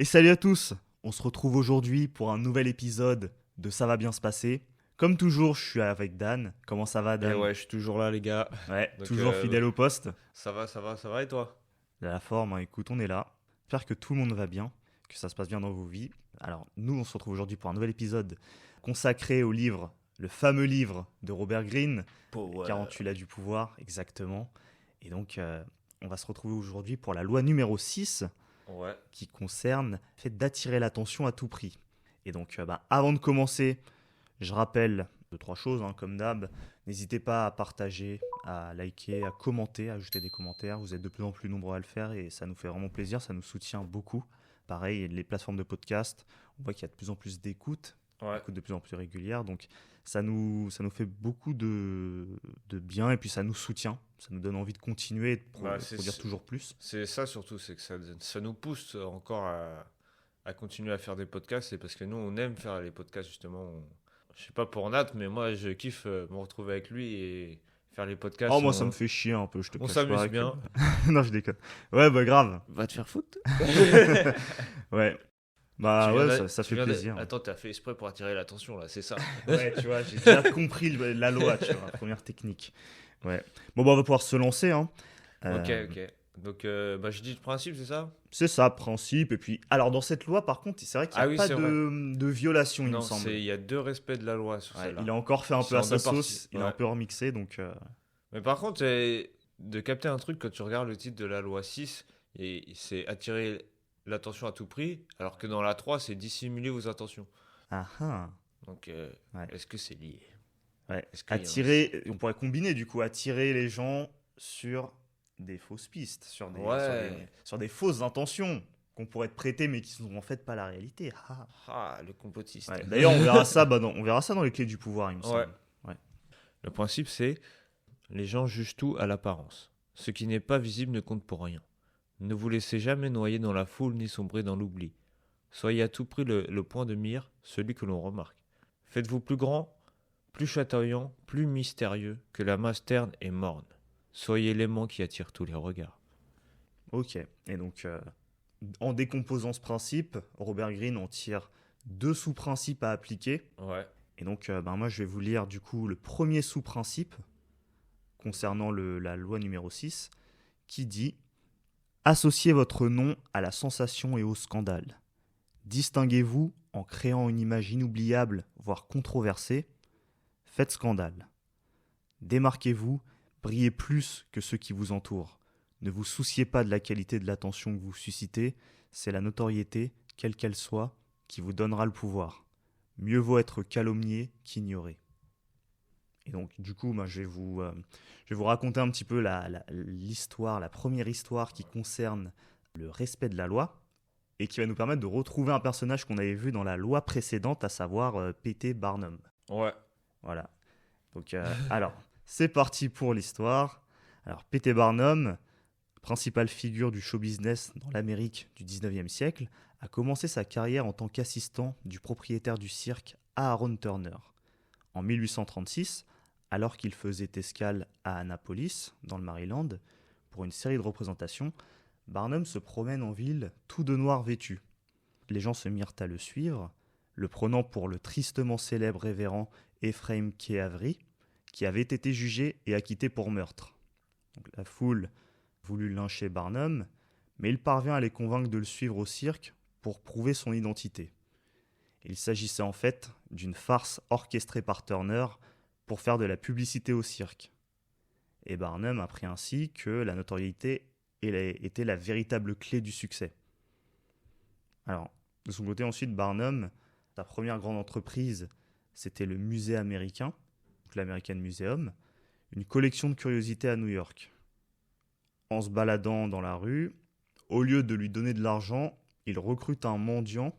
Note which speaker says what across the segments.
Speaker 1: Et salut à tous, on se retrouve aujourd'hui pour un nouvel épisode de Ça va bien se passer. Comme toujours, je suis avec Dan. Comment ça va,
Speaker 2: Et
Speaker 1: Dan?
Speaker 2: ouais, je suis toujours là, les gars.
Speaker 1: Ouais,
Speaker 2: Donc,
Speaker 1: toujours fidèle au poste.
Speaker 2: ça va, et toi?
Speaker 1: De la forme, hein. Écoute, on est là. J'espère que tout le monde va bien, que ça se passe bien dans vos vies. Alors, nous, on se retrouve aujourd'hui pour un nouvel épisode consacré au livre, le fameux livre de Robert Greene,
Speaker 2: Power.
Speaker 1: 48 lois du pouvoir, exactement. Et donc, on va se retrouver aujourd'hui pour la loi numéro 6,
Speaker 2: Ouais.
Speaker 1: qui concerne le fait d'attirer l'attention à tout prix. Et donc, avant de commencer, je rappelle deux, trois choses, hein, comme d'hab. N'hésitez pas à partager, à liker, à commenter, à ajouter des commentaires. Vous êtes de plus en plus nombreux à le faire et ça nous fait vraiment plaisir, ça nous soutient beaucoup. Pareil, les plateformes de podcast, on voit qu'il y a de plus en plus d'écoutes,
Speaker 2: Ouais.
Speaker 1: écoutes de plus en plus régulières. Donc ça nous fait beaucoup de bien et puis ça nous soutient. Ça nous donne envie de continuer et de
Speaker 2: Bah,
Speaker 1: produire toujours plus.
Speaker 2: c'est ça surtout, c'est que ça nous pousse encore à continuer à faire des podcasts. C'est parce que nous, on aime faire les podcasts, justement. Je sais pas pour Nat, mais moi, je kiffe me retrouver avec lui et faire les
Speaker 1: Oh,
Speaker 2: podcasts.
Speaker 1: moi, ça me fait chier un peu, je te
Speaker 2: On
Speaker 1: cache
Speaker 2: s'amuse
Speaker 1: pas.
Speaker 2: bien.
Speaker 1: Non, je déconne. Ouais, bah grave.
Speaker 2: Va te faire foutre.
Speaker 1: Ouais. Bah ouais, ça fait plaisir.
Speaker 2: Attends, t'as fait exprès pour attirer l'attention, là, c'est ça.
Speaker 1: Ouais, tu vois, j'ai déjà compris la loi, tu vois, la première technique. Ouais. Bon, bah on va pouvoir se lancer, hein.
Speaker 2: Ok,
Speaker 1: Euh,
Speaker 2: ok. Donc, je dis le principe, c'est ça?
Speaker 1: c'est ça, principe. Et puis, alors dans cette loi, par contre, c'est vrai qu'il n'y
Speaker 2: Ah
Speaker 1: a
Speaker 2: oui,
Speaker 1: pas
Speaker 2: c'est vrai.
Speaker 1: de violation, il me
Speaker 2: Non,
Speaker 1: semble.
Speaker 2: il y a deux respects de la loi sur
Speaker 1: Ouais,
Speaker 2: celle-là.
Speaker 1: il a encore fait un
Speaker 2: C'est
Speaker 1: peu à
Speaker 2: en
Speaker 1: sa
Speaker 2: deux parties.
Speaker 1: sauce, il a un
Speaker 2: Ouais.
Speaker 1: peu remixé, donc...
Speaker 2: Mais par contre, de capter un truc quand tu regardes le titre de la loi 6, et c'est attirer l'attention à tout prix, alors que dans la 3, c'est dissimuler vos intentions.
Speaker 1: Ah ah.
Speaker 2: Donc,
Speaker 1: Ouais.
Speaker 2: est-ce que c'est lié?
Speaker 1: Ouais.
Speaker 2: Est-ce qu'il y a
Speaker 1: Attirer, on pourrait combiner du coup, attirer les gens sur des fausses pistes,
Speaker 2: Ouais.
Speaker 1: sur des fausses intentions qu'on pourrait te prêter mais qui sont en fait pas la réalité. Ah.
Speaker 2: Ah, le complotiste.
Speaker 1: Ouais. D'ailleurs, on verra ça, on verra ça dans les clés du pouvoir, il me
Speaker 2: Ouais.
Speaker 1: semble. Ouais.
Speaker 2: Le principe, c'est les gens jugent tout à l'apparence. Ce qui n'est pas visible ne compte pour rien. Ne vous laissez jamais noyer dans la foule ni sombrer dans l'oubli. Soyez à tout prix le point de mire, celui que l'on remarque. Faites-vous plus grand, plus chatoyant, plus mystérieux que la masse terne et morne. Soyez l'aimant qui attire tous les regards.
Speaker 1: Ok. Et donc, en décomposant ce principe, Robert Greene en tire deux sous-principes à appliquer.
Speaker 2: Ouais.
Speaker 1: Et donc, moi, je vais vous lire du coup le premier sous-principe concernant la loi numéro 6 qui dit: associez votre nom à la sensation et au scandale. Distinguez-vous en créant une image inoubliable, voire controversée. Faites scandale. Démarquez-vous, brillez plus que ceux qui vous entourent. Ne vous souciez pas de la qualité de l'attention que vous suscitez, c'est la notoriété, quelle qu'elle soit, qui vous donnera le pouvoir. Mieux vaut être calomnié qu'ignoré. Et donc, du coup, je vais vous raconter un petit peu l'histoire, la première histoire qui concerne le respect de la loi et qui va nous permettre de retrouver un personnage qu'on avait vu dans la loi précédente, à savoir P.T. Barnum.
Speaker 2: Ouais.
Speaker 1: Voilà. Donc, alors, c'est parti pour l'histoire. Alors, P.T. Barnum, principale figure du show business dans l'Amérique du 19e siècle, a commencé sa carrière en tant qu'assistant du propriétaire du cirque Aaron Turner. En 1836, alors qu'il faisait escale à Annapolis, dans le Maryland, pour une série de représentations, Barnum se promène en ville tout de noir vêtu. Les gens se mirent à le suivre, le prenant pour le tristement célèbre révérend Ephraim K. Avery, qui avait été jugé et acquitté pour meurtre. Donc, la foule voulut lyncher Barnum, mais il parvient à les convaincre de le suivre au cirque pour prouver son identité. Il s'agissait en fait d'une farce orchestrée par Turner pour faire de la publicité au cirque. Et Barnum apprit ainsi que la notoriété était la véritable clé du succès. Alors, de son côté ensuite, Barnum, sa première grande entreprise, c'était le musée américain, l'American Museum, une collection de curiosités à New York. En se baladant dans la rue, au lieu de lui donner de l'argent, il recrute un mendiant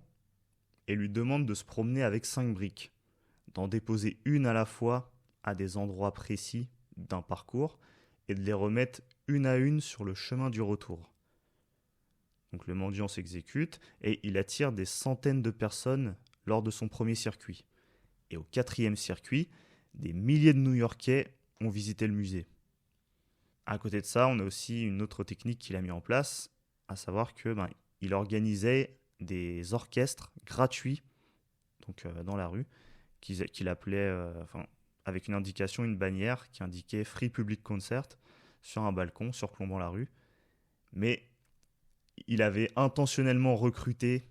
Speaker 1: et lui demande de se promener avec 5 briques, d'en déposer une à la fois à des endroits précis d'un parcours et de les remettre une à une sur le chemin du retour. Donc le mendiant s'exécute et il attire des centaines de personnes lors de son premier circuit. Et au 4e circuit, des milliers de New-Yorkais ont visité le musée. À côté de ça, on a aussi une autre technique qu'il a mis en place, à savoir que il organisait des orchestres gratuits donc, dans la rue, qu'il appelait, avec une indication, une bannière qui indiquait Free Public Concert sur un balcon surplombant la rue. Mais il avait intentionnellement recruté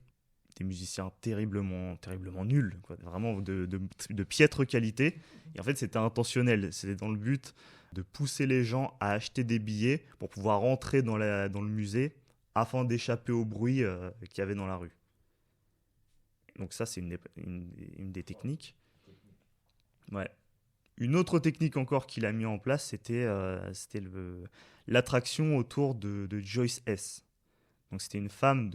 Speaker 1: des musiciens terriblement nuls, quoi, vraiment de piètre qualité. Et en fait, c'était intentionnel. C'était dans le but de pousser les gens à acheter des billets pour pouvoir rentrer dans le musée afin d'échapper au bruit qu'il y avait dans la rue. Donc ça, c'est une des techniques. Ouais. Une autre technique encore qu'il a mis en place, c'était l'attraction autour de Joyce Hess. Donc c'était une femme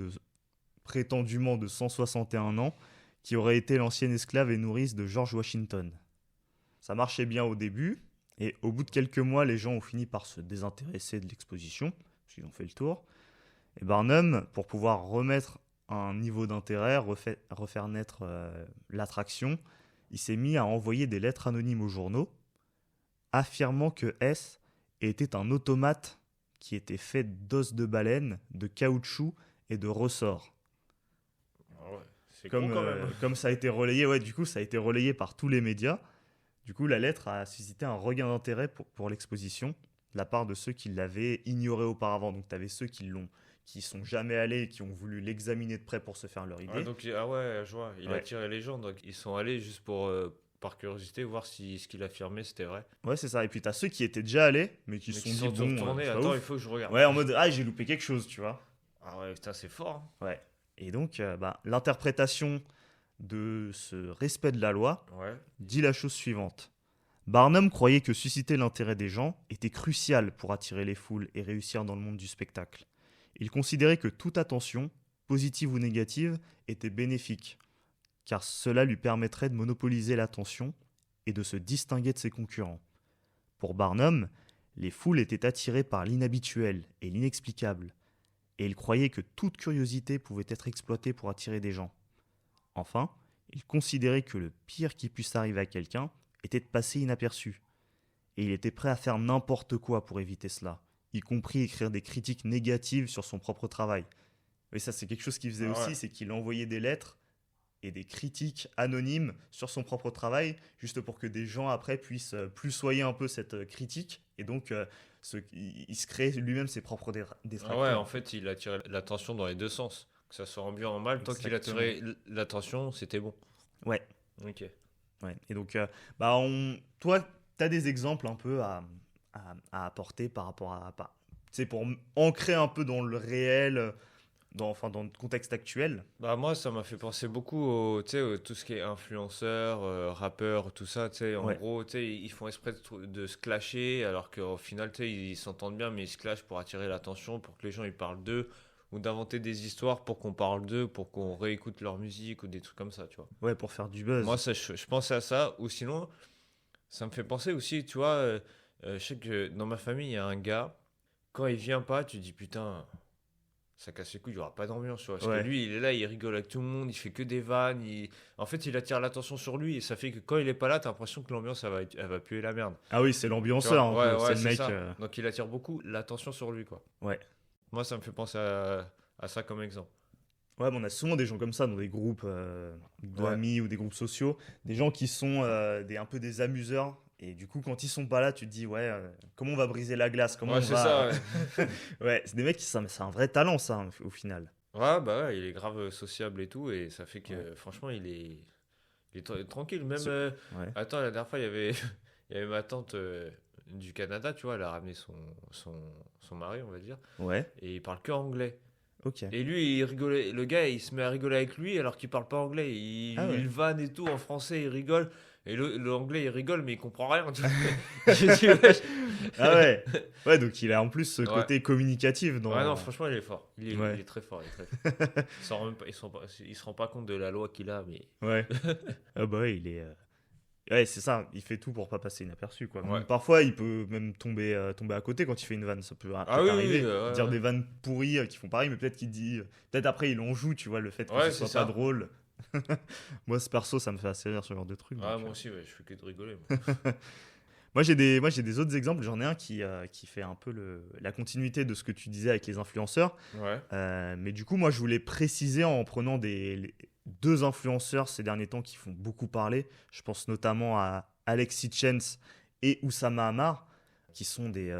Speaker 1: prétendument de 161 ans qui aurait été l'ancienne esclave et nourrice de George Washington. Ça marchait bien au début, et au bout de quelques mois, les gens ont fini par se désintéresser de l'exposition, parce qu'ils ont fait le tour. Et Barnum, pour pouvoir remettre un niveau d'intérêt, refaire naître l'attraction, il s'est mis à envoyer des lettres anonymes aux journaux, affirmant que Hess était un automate qui était fait d'os de baleine, de caoutchouc et de ressorts.
Speaker 2: Ouais, c'est con quand même.
Speaker 1: Comme ça a été relayé, du coup ça a été relayé par tous les médias. Du coup, la lettre a suscité un regain d'intérêt pour l'exposition de la part de ceux qui l'avaient ignoré auparavant. Donc tu avais ceux qui sont jamais allés et qui ont voulu l'examiner de près pour se faire leur idée.
Speaker 2: Je vois, il a attiré les gens, donc ils sont allés juste pour, par curiosité, voir si ce qu'il affirmait c'était vrai.
Speaker 1: Ouais, c'est ça. Et puis t'as ceux qui étaient déjà allés, mais qui se sont dit,
Speaker 2: retournés, attends, il faut que je regarde.
Speaker 1: Ouais, en mode, j'ai loupé quelque chose, tu vois.
Speaker 2: Ah ouais, putain, c'est fort. Hein.
Speaker 1: Ouais. Et donc, l'interprétation de ce respect de la loi dit la chose suivante. Barnum croyait que susciter l'intérêt des gens était crucial pour attirer les foules et réussir dans le monde du spectacle. Il considérait que toute attention, positive ou négative, était bénéfique, car cela lui permettrait de monopoliser l'attention et de se distinguer de ses concurrents. Pour Barnum, les foules étaient attirées par l'inhabituel et l'inexplicable, et il croyait que toute curiosité pouvait être exploitée pour attirer des gens. Enfin, il considérait que le pire qui puisse arriver à quelqu'un était de passer inaperçu, et il était prêt à faire n'importe quoi pour éviter cela, y compris écrire des critiques négatives sur son propre travail. Et ça, c'est quelque chose qu'il faisait aussi, c'est qu'il envoyait des lettres et des critiques anonymes sur son propre travail, juste pour que des gens après puissent plussoyer un peu cette critique, et donc il se crée lui-même ses propres détracteurs.
Speaker 2: Ouais, en fait, il attirait l'attention dans les deux sens, que ça soit en bien ou en mal. Tant qu'il attirait l'attention, c'était bon.
Speaker 1: Ouais.
Speaker 2: Ok.
Speaker 1: Ouais. Et donc, toi, tu as des exemples un peu à apporter par rapport à... pour ancrer un peu dans le réel... dans le contexte actuel.
Speaker 2: Moi, ça m'a fait penser beaucoup tout ce qui est influenceurs, rappeurs, tout ça. En gros, ils font exprès de se clasher, alors qu'au final, ils s'entendent bien, mais ils se clashent pour attirer l'attention, pour que les gens ils parlent d'eux, ou d'inventer des histoires pour qu'on parle d'eux, pour qu'on réécoute leur musique, ou des trucs comme ça, tu vois.
Speaker 1: Ouais, pour faire du buzz.
Speaker 2: Moi, je pensais à ça, ou sinon, ça me fait penser aussi, tu vois, je sais que dans ma famille, il y a un gars, quand il vient pas, tu dis putain... ça casse les couilles, il n'y aura pas d'ambiance, tu vois. Parce que lui, il est là, il rigole avec tout le monde, il fait que des vannes. En fait, il attire l'attention sur lui et ça fait que quand il est pas là, t'as l'impression que l'ambiance, elle va puer la merde.
Speaker 1: Ah oui, c'est l'ambianceur, c'est le mec.
Speaker 2: Donc il attire beaucoup l'attention sur lui, quoi.
Speaker 1: Ouais.
Speaker 2: Moi, ça me fait penser à ça comme exemple.
Speaker 1: Ouais, mais on a souvent des gens comme ça dans des groupes d'amis ou des groupes sociaux. Des gens qui sont un peu des amuseurs. Et du coup, quand ils sont pas là, tu te dis, comment on va briser la glace, comment on va...
Speaker 2: ça,
Speaker 1: ouais, c'est des mecs c'est un vrai talent, ça, au final.
Speaker 2: Ouais, il est grave sociable et tout, et ça fait que, franchement, il est tranquille. Même, attends, la dernière fois, il y avait ma tante du Canada, tu vois, elle a ramené son mari, on va dire, et il parle que anglais.
Speaker 1: Okay.
Speaker 2: Et lui, il rigolait, le gars, il se met à rigoler avec lui alors qu'il parle pas anglais. Il vanne et tout en français, il rigole. Et l'anglais, il rigole, mais il comprend rien.
Speaker 1: Ah ouais. Ouais, donc il a en plus ce côté communicatif.
Speaker 2: Ouais, non, franchement, il est fort. Il est très fort. Il se rend pas compte de la loi qu'il a, mais...
Speaker 1: Ouais. Ah bah ouais, il est... Ouais, c'est ça. Il fait tout pour pas passer inaperçu, quoi.
Speaker 2: Ouais.
Speaker 1: Parfois, il peut même tomber à côté quand il fait une vanne. Ça peut arriver. Dire des vannes pourries qui font pareil, mais peut-être qu'il dit... Peut-être après, il en joue, tu vois, le fait que ce soit pas drôle. Moi, ce perso, ça me fait assez rire, ce genre de truc.
Speaker 2: Moi aussi, je fais que de rigoler. Moi.
Speaker 1: Moi, j'ai des autres exemples. J'en ai un qui fait un peu la continuité de ce que tu disais avec les influenceurs.
Speaker 2: Ouais.
Speaker 1: Mais du coup, moi, je voulais préciser en prenant les deux influenceurs ces derniers temps qui font beaucoup parler. Je pense notamment à Alexis Chance et Oussama Ammar, qui sont des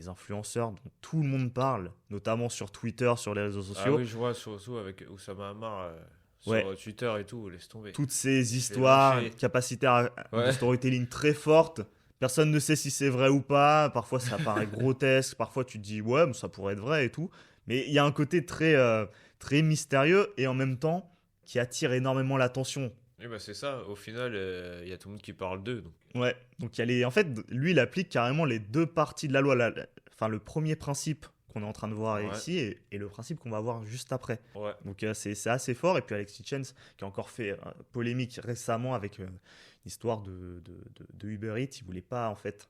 Speaker 1: influenceurs dont tout le monde parle, notamment sur Twitter, sur les réseaux
Speaker 2: Ah
Speaker 1: sociaux.
Speaker 2: oui, je vois, surtout avec Oussama Ammar sur
Speaker 1: Ouais,
Speaker 2: Twitter et tout, laisse tomber.
Speaker 1: toutes ces
Speaker 2: Il se fait
Speaker 1: histoires,
Speaker 2: lyncher.
Speaker 1: capacités de
Speaker 2: Ouais.
Speaker 1: storytelling très fortes. Personne ne sait si c'est vrai ou pas. Parfois, ça paraît grotesque. Parfois, tu te dis, ouais, mais ça pourrait être vrai et tout. Mais il y a un côté très mystérieux et en même temps qui attire énormément l'attention.
Speaker 2: Oui, bah c'est ça. Au final, il y a tout le monde qui parle d'eux. Donc.
Speaker 1: Ouais. Donc, en fait, lui, il applique carrément les deux parties de la loi. Enfin, le premier principe qu'on est en train de voir
Speaker 2: Ouais.
Speaker 1: ici et le principe qu'on va voir juste après.
Speaker 2: Ouais.
Speaker 1: Donc c'est assez fort. Et puis Alexis Chance, qui a encore fait polémique récemment avec une histoire de Uber Eats. Il voulait pas, en fait.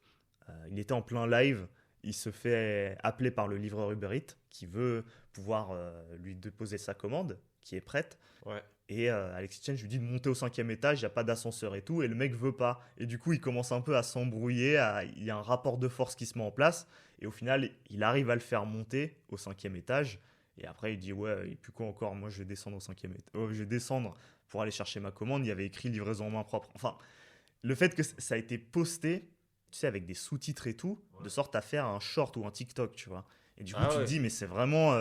Speaker 1: Il était en plein live. Il se fait appeler par le livreur Uber Eats qui veut pouvoir lui déposer sa commande, qui est prête.
Speaker 2: Ouais.
Speaker 1: Et Alexis Chance lui dit de monter au 5e étage, il n'y a pas d'ascenseur et tout. Et le mec veut pas. Et du coup, il commence un peu à s'embrouiller. Il y a un rapport de force qui se met en place. Et au final, il arrive à le faire monter au 5e étage. Et après, il dit, ouais, et puis quoi encore, moi je vais descendre au 5e étage. Je vais descendre pour aller chercher ma commande. Il y avait écrit livraison en main propre. Enfin, le fait que ça a été posté, tu sais, avec des sous-titres et tout, de sorte à faire un short ou un TikTok, tu vois. Et du coup,
Speaker 2: Ah
Speaker 1: tu te
Speaker 2: ouais.
Speaker 1: dis, mais c'est vraiment.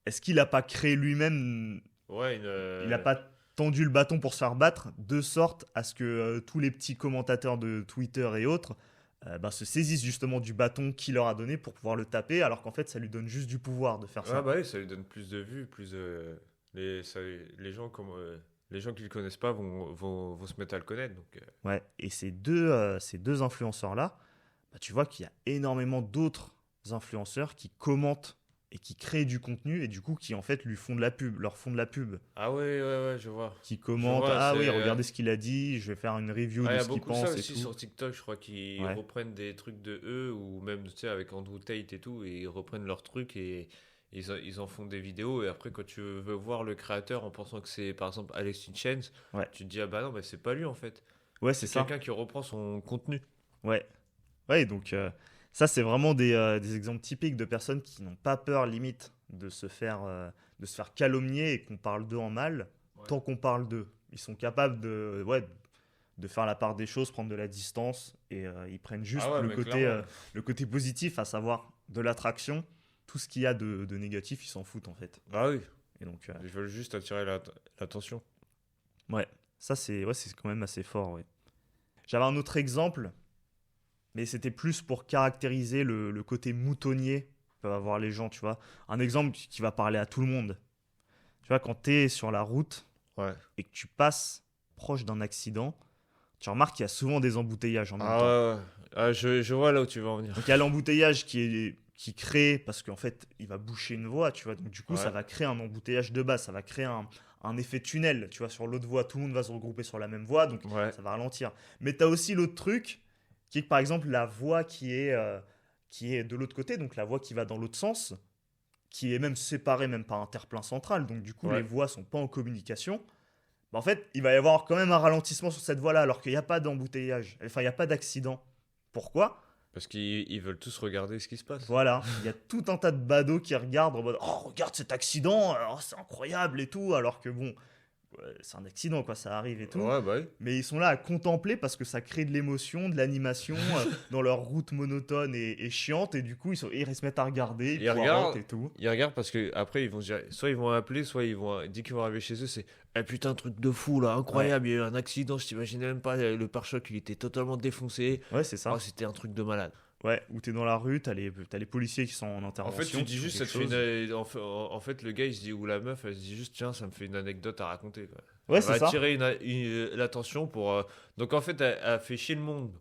Speaker 1: Est-ce qu'il n'a pas créé lui-même.
Speaker 2: Ouais,
Speaker 1: Il n'a pas tendu le bâton pour se faire battre, de sorte à ce que tous les petits commentateurs de Twitter et autres se saisissent justement du bâton qu'il leur a donné pour pouvoir le taper, alors qu'en fait, ça lui donne juste du pouvoir de faire
Speaker 2: Ah
Speaker 1: ça.
Speaker 2: bah oui, ça lui donne plus de vues, les gens les gens qui le connaissent pas vont se mettre à le connaître. Donc,
Speaker 1: Ouais, et ces deux influenceurs-là, tu vois qu'il y a énormément d'autres influenceurs qui commentent et qui créent du contenu et du coup qui en fait lui font de la pub, leur font de la pub,
Speaker 2: Ah ouais, ouais, ouais, je vois.
Speaker 1: qui
Speaker 2: Je
Speaker 1: commentent,
Speaker 2: vois,
Speaker 1: ah
Speaker 2: c'est.
Speaker 1: oui, regardez ce qu'il a dit, je vais faire une review
Speaker 2: Ah, il
Speaker 1: de
Speaker 2: y a
Speaker 1: ce qu'il
Speaker 2: beaucoup de ça
Speaker 1: pense et
Speaker 2: aussi
Speaker 1: tout.
Speaker 2: sur TikTok, je crois qu'ils
Speaker 1: Ouais,
Speaker 2: reprennent des trucs de eux, ou même, tu sais, avec Andrew Tate et tout, et ils reprennent leurs trucs et ils en font des vidéos. Et après, quand tu veux voir le créateur en pensant que c'est, par exemple, Alexis Chance,
Speaker 1: ouais,
Speaker 2: tu te dis, ah bah non, mais c'est pas lui en fait.
Speaker 1: ouais, c'est
Speaker 2: C'est
Speaker 1: ça.
Speaker 2: quelqu'un qui reprend son contenu.
Speaker 1: Ouais, ouais, donc ça c'est vraiment des exemples typiques de personnes qui n'ont pas peur limite de se faire calomnier et qu'on parle d'eux en mal,
Speaker 2: Ouais.
Speaker 1: tant qu'on parle d'eux. Ils sont capables de faire la part des choses, prendre de la distance et ils prennent juste
Speaker 2: Ah ouais,
Speaker 1: le
Speaker 2: mais
Speaker 1: côté,
Speaker 2: clairement.
Speaker 1: le côté positif, à savoir de l'attraction. Tout ce qu'il y a de négatif, ils s'en foutent en fait.
Speaker 2: Ah oui,
Speaker 1: Et donc,
Speaker 2: ils veulent juste attirer l'attention.
Speaker 1: ouais, ça c'est quand même assez fort. Ouais. J'avais un autre exemple, mais c'était plus pour caractériser le côté moutonnier que peuvent avoir les gens, tu vois. Un exemple qui va parler à tout le monde. Tu vois, quand tu es sur la route
Speaker 2: Ouais.
Speaker 1: et que tu passes proche d'un accident, tu remarques qu'il y a souvent des embouteillages en même
Speaker 2: Ah
Speaker 1: temps.
Speaker 2: ouais, ouais. Ah, je vois là où tu veux en venir.
Speaker 1: Donc il y a l'embouteillage qui crée, parce qu'en fait, il va boucher une voie, tu vois. Donc du coup, ça
Speaker 2: Ouais.
Speaker 1: va créer un embouteillage de base, ça va créer un effet tunnel, tu vois, sur l'autre voie. Tout le monde va se regrouper sur la même voie, donc
Speaker 2: Ouais.
Speaker 1: ça va ralentir. Mais tu as aussi l'autre truc, qui est que, par exemple la voie qui est de l'autre côté, donc la voie qui va dans l'autre sens, qui est même séparée même par un terre-plein central, donc du coup, les
Speaker 2: Ouais.
Speaker 1: voies sont pas en communication. Bah, en fait, il va y avoir quand même un ralentissement sur cette voie-là, alors qu'il n'y a pas d'embouteillage, enfin, il n'y a pas d'accident. Pourquoi?
Speaker 2: Parce qu'ils veulent tous regarder ce qui se passe.
Speaker 1: Voilà, il y a tout un tas de badauds qui regardent en mode oh, regarde cet accident, oh, c'est incroyable et tout, alors que bon, ouais, c'est un accident quoi, ça arrive et tout.
Speaker 2: Ouais, bah oui.
Speaker 1: Mais ils sont là à contempler parce que ça crée de l'émotion, de l'animation dans leur route monotone et chiante, et du coup ils se mettent à regarder, ils
Speaker 2: Ils
Speaker 1: poireautent
Speaker 2: regardent,
Speaker 1: et tout.
Speaker 2: ils regardent parce que après ils vont se dire, soit ils vont appeler, soit dès qu'ils vont arriver chez eux, c'est eh putain, truc de fou là,
Speaker 1: Ouais,
Speaker 2: incroyable, il y a eu un accident, je t'imaginais même pas, le pare-choc il était totalement défoncé.
Speaker 1: ouais, c'est
Speaker 2: Oh,
Speaker 1: ça.
Speaker 2: c'était un truc de malade.
Speaker 1: Ouais, où t'es dans la rue, t'as les policiers qui sont en
Speaker 2: En fait,
Speaker 1: intervention,
Speaker 2: tu
Speaker 1: qui
Speaker 2: dis
Speaker 1: font
Speaker 2: juste, ça
Speaker 1: quelque
Speaker 2: te fait
Speaker 1: chose.
Speaker 2: en fait, le gars il se dit, ou la meuf elle se dit juste, tiens, ça me fait une anecdote à raconter quoi.
Speaker 1: Ouais,
Speaker 2: Elle
Speaker 1: c'est
Speaker 2: va
Speaker 1: ça.
Speaker 2: attirer l'attention pour. Donc en fait, elle fait chier le monde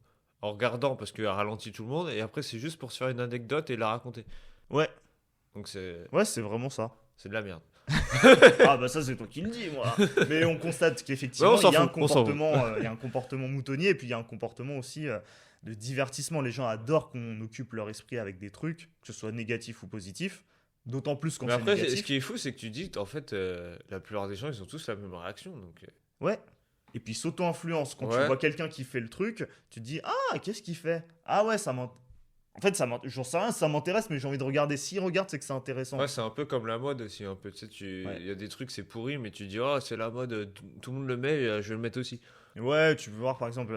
Speaker 2: en regardant parce qu'elle ralentit tout le monde, et après c'est juste pour se faire une anecdote et la raconter.
Speaker 1: Ouais,
Speaker 2: Donc
Speaker 1: ouais, c'est vraiment ça.
Speaker 2: c'est de la merde.
Speaker 1: Ah bah ça c'est toi qui le dis moi. Mais on constate
Speaker 2: Ouais,
Speaker 1: qu'effectivement
Speaker 2: on s'en
Speaker 1: il y a un
Speaker 2: fout, on s'en fout.
Speaker 1: comportement moutonnier et puis il y a un comportement aussi de divertissement. Les gens adorent qu'on occupe leur esprit avec des trucs, que ce soit négatif ou positif. D'autant plus quand
Speaker 2: Mais
Speaker 1: c'est
Speaker 2: après, ce
Speaker 1: négatif.
Speaker 2: qui est fou, c'est que tu dis, en fait, la plupart des gens, ils ont tous la même réaction. Donc,
Speaker 1: Ouais, et puis s'auto-influence. Quand tu
Speaker 2: Ouais.
Speaker 1: vois quelqu'un qui fait le truc, tu te dis ah, qu'est-ce qu'il fait? Ah ouais, en fait, j'en sais rien, ça m'intéresse, mais j'ai envie de regarder. S'il regarde, c'est que c'est intéressant.
Speaker 2: Ouais, c'est un peu comme la mode aussi, un peu. Tu sais,
Speaker 1: Ouais.
Speaker 2: il y a des trucs, c'est pourri, mais tu dis, oh, c'est la mode, tout le monde le met, je vais le mettre aussi.
Speaker 1: Ouais, tu peux voir par exemple,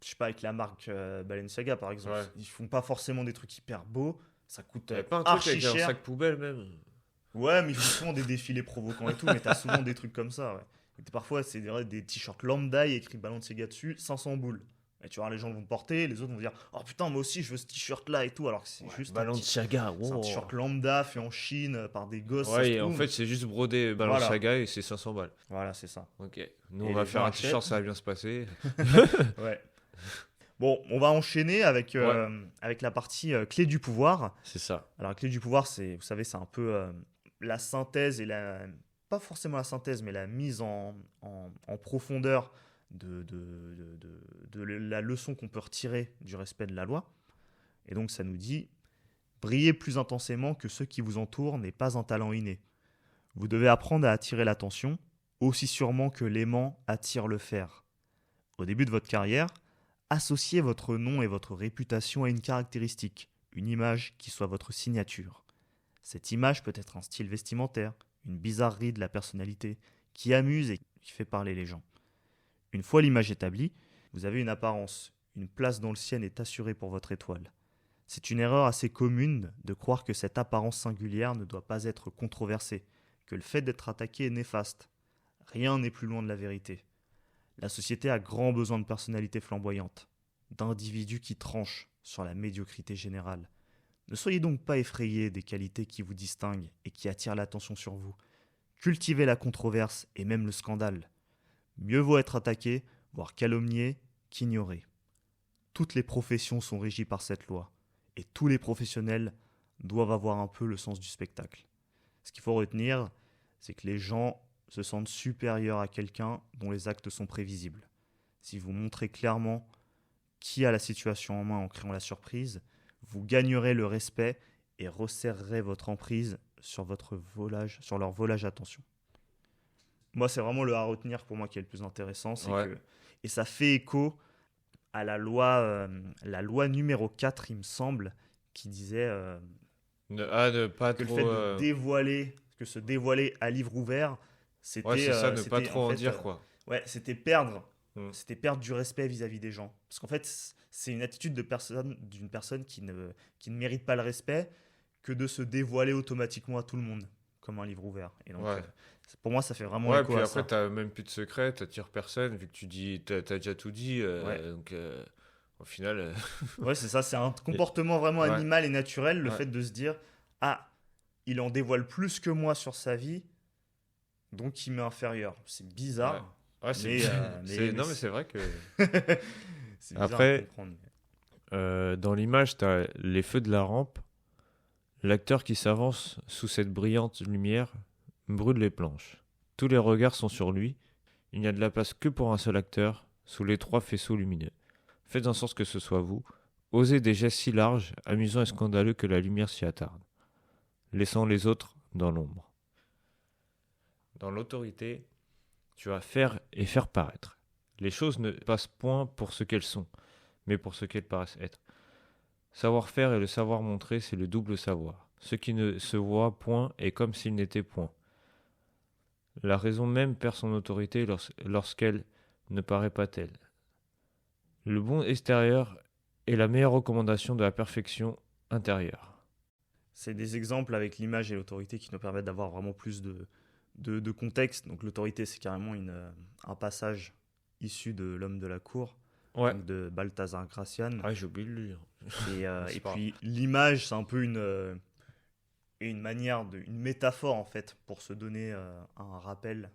Speaker 1: je sais pas, avec la marque Balenciaga par exemple,
Speaker 2: Ouais.
Speaker 1: ils font pas forcément des trucs hyper beaux, ça coûte
Speaker 2: Il y a pas un truc
Speaker 1: archi
Speaker 2: avec un
Speaker 1: cher.
Speaker 2: sac poubelle même.
Speaker 1: Ouais, mais ils font souvent des défilés provocants et tout, mais t'as souvent des trucs comme ça, ouais. Et parfois, c'est des t-shirts lambda et écrit Balenciaga dessus, 500 boules. Et tu vois, les gens vont le porter, les autres vont dire oh putain, moi aussi je veux ce t-shirt là et tout, alors que c'est juste
Speaker 2: Balenciaga,
Speaker 1: c'est un
Speaker 2: wow.
Speaker 1: t-shirt lambda fait en Chine par des gosses. ça
Speaker 2: Ouais,
Speaker 1: se
Speaker 2: et en
Speaker 1: trouve.
Speaker 2: fait, c'est juste brodé Balenciaga et c'est 500 balles.
Speaker 1: Voilà, c'est ça.
Speaker 2: Ok. Nous,
Speaker 1: Et
Speaker 2: on va
Speaker 1: les
Speaker 2: faire
Speaker 1: gens
Speaker 2: un t-shirt,
Speaker 1: achètent.
Speaker 2: ça va bien se passer.
Speaker 1: Ouais. Bon, on va enchaîner avec,
Speaker 2: Ouais.
Speaker 1: avec la partie clé du pouvoir.
Speaker 2: C'est ça.
Speaker 1: Alors, la clé du pouvoir, vous savez, c'est un peu la synthèse pas forcément la synthèse, mais la mise en profondeur de la leçon qu'on peut retirer du respect de la loi. Et donc, ça nous dit, briller plus intensément que ceux qui vous entourent n'est pas un talent inné. Vous devez apprendre à attirer l'attention, aussi sûrement que l'aimant attire le fer. Au début de votre carrière, associez votre nom et votre réputation à une caractéristique, une image qui soit votre signature. Cette image peut être un style vestimentaire, une bizarrerie de la personnalité, qui amuse et qui fait parler les gens. Une fois l'image établie, vous avez une apparence, une place dans le ciel est assurée pour votre étoile. C'est une erreur assez commune de croire que cette apparence singulière ne doit pas être controversée, que le fait d'être attaqué est néfaste. Rien n'est plus loin de la vérité. La société a grand besoin de personnalités flamboyantes, d'individus qui tranchent sur la médiocrité générale. Ne soyez donc pas effrayés des qualités qui vous distinguent et qui attirent l'attention sur vous. Cultivez la controverse et même le scandale. Mieux vaut être attaqué, voire calomnié, qu'ignoré. Toutes les professions sont régies par cette loi, et tous les professionnels doivent avoir un peu le sens du spectacle. Ce qu'il faut retenir, c'est que les gens se sentent supérieurs à quelqu'un dont les actes sont prévisibles. Si vous montrez clairement qui a la situation en main en créant la surprise, vous gagnerez le respect et resserrerez votre emprise sur leur volage d'attention. Moi, c'est vraiment le à retenir pour moi qui est le plus intéressant, et ça fait écho à la loi numéro 4, il me semble, qui disait
Speaker 2: Ne pas
Speaker 1: que
Speaker 2: trop.
Speaker 1: le fait de dévoiler, que se dévoiler à livre ouvert, c'était
Speaker 2: Ouais, c'est ça, ne
Speaker 1: c'était,
Speaker 2: pas trop en
Speaker 1: fait,
Speaker 2: dire, quoi.
Speaker 1: Ouais, c'était perdre.
Speaker 2: Mm.
Speaker 1: C'était perdre du respect vis-à-vis des gens. Parce qu'en fait, c'est une attitude d'une personne qui ne mérite pas le respect que de se dévoiler automatiquement à tout le monde, comme un livre ouvert. Et donc,
Speaker 2: Ouais.
Speaker 1: pour moi, ça fait vraiment
Speaker 2: Ouais,
Speaker 1: écho
Speaker 2: puis
Speaker 1: à
Speaker 2: après,
Speaker 1: ça.
Speaker 2: t'as même plus de secret, t'attires personne, vu que tu dis, t'as déjà tout dit.
Speaker 1: Ouais.
Speaker 2: Donc, au final.
Speaker 1: Ouais, c'est ça, c'est un comportement vraiment
Speaker 2: Ouais.
Speaker 1: animal et naturel, le
Speaker 2: Ouais.
Speaker 1: fait de se dire ah, il en dévoile plus que moi sur sa vie, donc il m'est inférieur. C'est bizarre.
Speaker 2: Ouais, c'est
Speaker 1: Mais
Speaker 2: non, mais c'est vrai que.
Speaker 1: c'est bizarre
Speaker 2: Après,
Speaker 1: à comprendre.
Speaker 2: Dans l'image, t'as les feux de la rampe. L'acteur qui s'avance sous cette brillante lumière brûle les planches. Tous les regards sont sur lui. Il n'y a de la place que pour un seul acteur, sous les 3 faisceaux lumineux. Faites en sorte que ce soit vous. Osez des gestes si larges, amusants et scandaleux que la lumière s'y attarde, laissant les autres dans l'ombre. Dans l'autorité, tu vas faire et faire paraître. Les choses ne passent point pour ce qu'elles sont, mais pour ce qu'elles paraissent être. Savoir-faire et le savoir montrer, c'est le double savoir. Ce qui ne se voit point est comme s'il n'était point. La raison même perd son autorité lorsqu'elle ne paraît pas telle. Le bon extérieur est la meilleure recommandation de la perfection intérieure.
Speaker 1: C'est des exemples avec l'image et l'autorité qui nous permettent d'avoir vraiment plus de contexte. Donc l'autorité, c'est carrément un passage issu de L'Homme de la Cour,
Speaker 2: Ouais.
Speaker 1: donc de Balthazar Gracian.
Speaker 2: Ah, j'ai oublié de le lire. C'est
Speaker 1: Et
Speaker 2: pas
Speaker 1: puis l'image, c'est un peu une manière, une métaphore en fait, pour se donner un rappel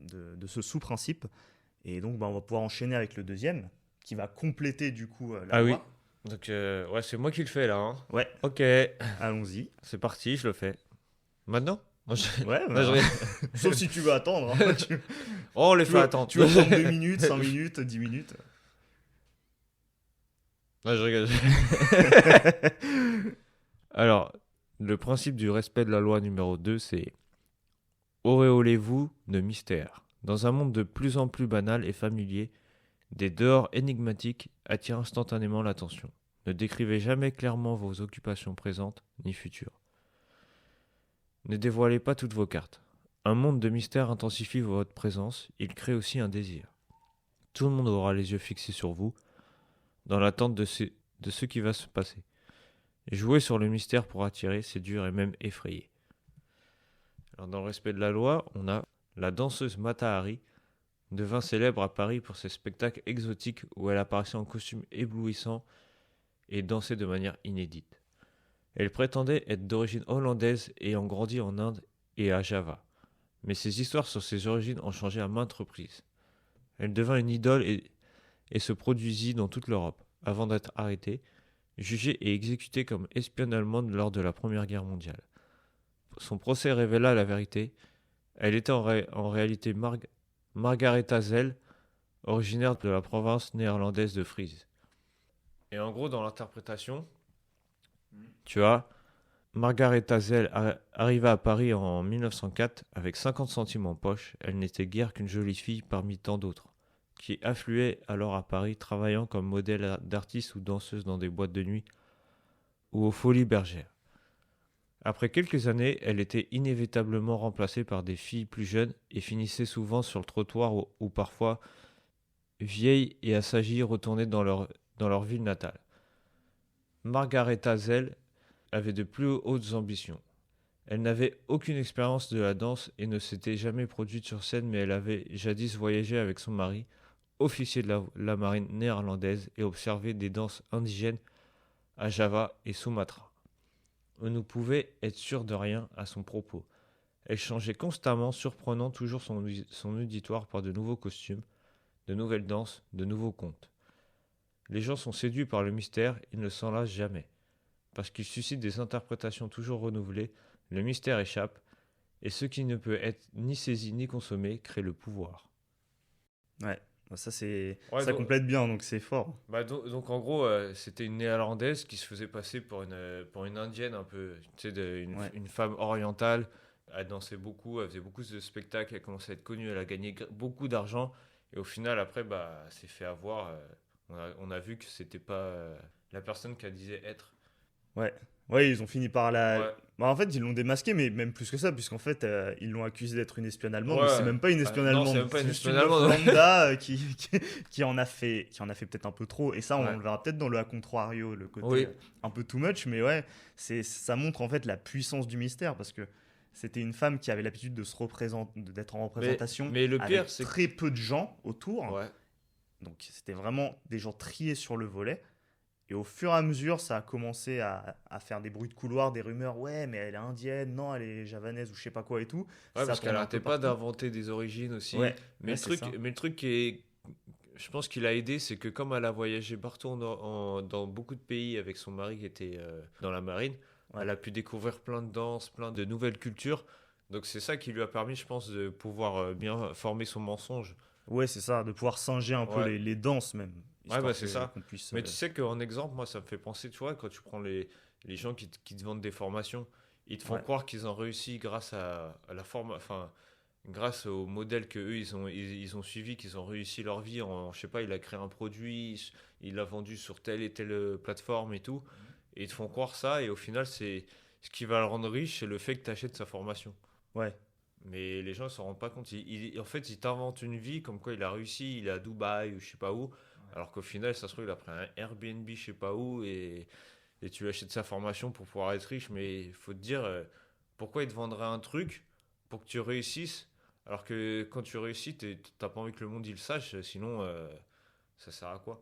Speaker 1: de ce sous-principe. Et donc on va pouvoir enchaîner avec le deuxième, qui va compléter du coup la
Speaker 2: Ah
Speaker 1: loi.
Speaker 2: oui. Donc, ouais, c'est moi qui le fais là. Hein.
Speaker 1: Ouais,
Speaker 2: Ok,
Speaker 1: allons-y.
Speaker 2: c'est parti, je le fais. Maintenant
Speaker 1: Ouais,
Speaker 2: Non,
Speaker 1: bah,
Speaker 2: je-
Speaker 1: sauf si tu veux attendre. Hein.
Speaker 2: Oh, on les
Speaker 1: Tu
Speaker 2: fait
Speaker 1: veux,
Speaker 2: attendre.
Speaker 1: tu veux prendre 2 minutes, 5 minutes, 10 minutes.
Speaker 2: Non, je rigole. Alors, le principe du respect de la loi numéro 2, c'est auréolez-vous de mystère, Dans un monde de plus en plus banal et familier, des dehors énigmatiques attirent instantanément l'attention. Ne décrivez jamais clairement vos occupations présentes ni futures. Ne dévoilez pas toutes vos cartes. Un monde de mystère intensifie votre présence, il crée aussi un désir. Tout le monde aura les yeux fixés sur vous, dans l'attente de ce qui va se passer. Jouer sur le mystère pour attirer, séduire et même effrayer. Alors, dans le respect de la loi, on a la danseuse Mata Hari, devint célèbre à Paris pour ses spectacles exotiques où elle apparaissait en costume éblouissant et dansait de manière inédite. Elle prétendait être d'origine hollandaise ayant grandi en Inde et à Java. Mais ses histoires sur ses origines ont changé à maintes reprises. Elle devint une idole et se produisit dans toute l'Europe, avant d'être arrêtée, jugée et exécutée comme espionne allemande lors de la Première Guerre mondiale. Son procès révéla la vérité. Elle était en réalité Margaretha Zell, originaire de la province néerlandaise de Frise. Et en gros, dans l'interprétation, tu as Margaretha Zell arriva à Paris en 1904 avec 50 centimes en poche. Elle n'était guère qu'une jolie fille parmi tant d'autres, qui affluaient alors à Paris travaillant comme modèle d'artiste ou danseuse dans des boîtes de nuit ou aux Folies Bergères. Après quelques années, elle était inévitablement remplacée par des filles plus jeunes et finissait souvent sur le trottoir ou parfois vieilles et assagies retournées dans leur ville natale. Margaretha Zell avait de plus hautes ambitions. Elle n'avait aucune expérience de la danse et ne s'était jamais produite sur scène, mais elle avait jadis voyagé avec son mari, officier de la marine néerlandaise, et observé des danses indigènes à Java et Sumatra. On ne pouvait être sûr de rien à son propos. Elle changeait constamment, surprenant toujours son auditoire par de nouveaux costumes, de nouvelles danses, de nouveaux contes. Les gens sont séduits par le mystère, ils ne s'en lassent jamais. Parce qu'il suscite des interprétations toujours renouvelées, le mystère échappe, et ce qui ne peut être ni saisi ni consommé crée le pouvoir.
Speaker 1: Ouais, ça,
Speaker 2: Ouais,
Speaker 1: ça complète bien, donc c'est fort.
Speaker 2: Donc en gros, c'était une néerlandaise qui se faisait passer pour une indienne un peu, tu sais, une femme orientale. Elle dansait beaucoup, elle faisait beaucoup de spectacles, elle commençait à être connue, elle a gagné beaucoup d'argent. Et au final, après, elle s'est fait avoir. On a vu que c'était pas la personne qu'elle disait être.
Speaker 1: Ouais. Ouais, ils ont fini par la.
Speaker 2: Ouais.
Speaker 1: Bah, en fait, ils l'ont démasqué, mais même plus que ça, puisqu'en fait, ils l'ont accusée d'être une espionne allemande, mais
Speaker 2: Ouais.
Speaker 1: c'est même pas une espionne
Speaker 2: Non, c'est
Speaker 1: allemande.
Speaker 2: même pas
Speaker 1: C'est
Speaker 2: une
Speaker 1: juste
Speaker 2: espionne
Speaker 1: une meuf
Speaker 2: allemande.
Speaker 1: lambda qui en a fait peut-être un peu trop. Et ça, on
Speaker 2: Ouais.
Speaker 1: le verra peut-être dans le A contrario, le côté
Speaker 2: Oui.
Speaker 1: un peu too much, mais ouais, ça montre en fait la puissance du mystère, parce que c'était une femme qui avait l'habitude de se représenter, d'être en représentation,
Speaker 2: Mais le pire,
Speaker 1: avec
Speaker 2: c'est
Speaker 1: très peu de gens autour.
Speaker 2: ouais.
Speaker 1: Donc c'était vraiment des gens triés sur le volet. Et au fur et à mesure, ça a commencé à faire des bruits de couloir, des rumeurs. Ouais, mais elle est indienne, non, elle est javanaise ou je sais pas quoi et tout.
Speaker 2: Ouais,
Speaker 1: Ça
Speaker 2: parce qu'elle
Speaker 1: tournait un
Speaker 2: arrêtait
Speaker 1: peu
Speaker 2: pas
Speaker 1: partout.
Speaker 2: d'inventer des origines aussi.
Speaker 1: Ouais,
Speaker 2: Mais
Speaker 1: ouais, c'est ça.
Speaker 2: le truc qui est, je pense qu'il a aidé, c'est que comme elle a voyagé partout dans beaucoup de pays avec son mari qui était dans la marine,
Speaker 1: Ouais.
Speaker 2: elle a pu découvrir plein de danses, plein de nouvelles cultures. Donc c'est ça qui lui a permis, je pense, de pouvoir bien former son mensonge.
Speaker 1: Ouais, c'est ça, de pouvoir singer un peu
Speaker 2: Ouais.
Speaker 1: les danses même.
Speaker 2: Ouais,
Speaker 1: Histoire
Speaker 2: c'est ça.
Speaker 1: qu'on puisse.
Speaker 2: Mais tu sais qu'en exemple, moi, ça me fait penser, tu vois, quand tu prends les gens qui te vendent des formations, ils te font
Speaker 1: Ouais.
Speaker 2: croire qu'ils ont réussi grâce à la forme, enfin, grâce au modèle que eux ils ont suivi, qu'ils ont réussi leur vie en, je sais pas, il a créé un produit, il l'a vendu sur telle et telle plateforme et tout, et ils te font croire ça, et au final, c'est ce qui va le rendre riche, c'est le fait que tu achètes sa formation.
Speaker 1: Ouais,
Speaker 2: Mais les gens ne s'en rendent pas compte. En fait, ils t'inventent une vie comme quoi il a réussi, il est à Dubaï ou je sais pas où. Alors qu'au final, ça se trouve, il a pris un Airbnb, je sais pas où, et tu lui achètes sa formation pour pouvoir être riche. Mais il faut te dire, pourquoi il te vendrait un truc pour que tu réussisses, alors que quand tu réussis, t'as pas envie que le monde il le sache, sinon, ça sert à quoi?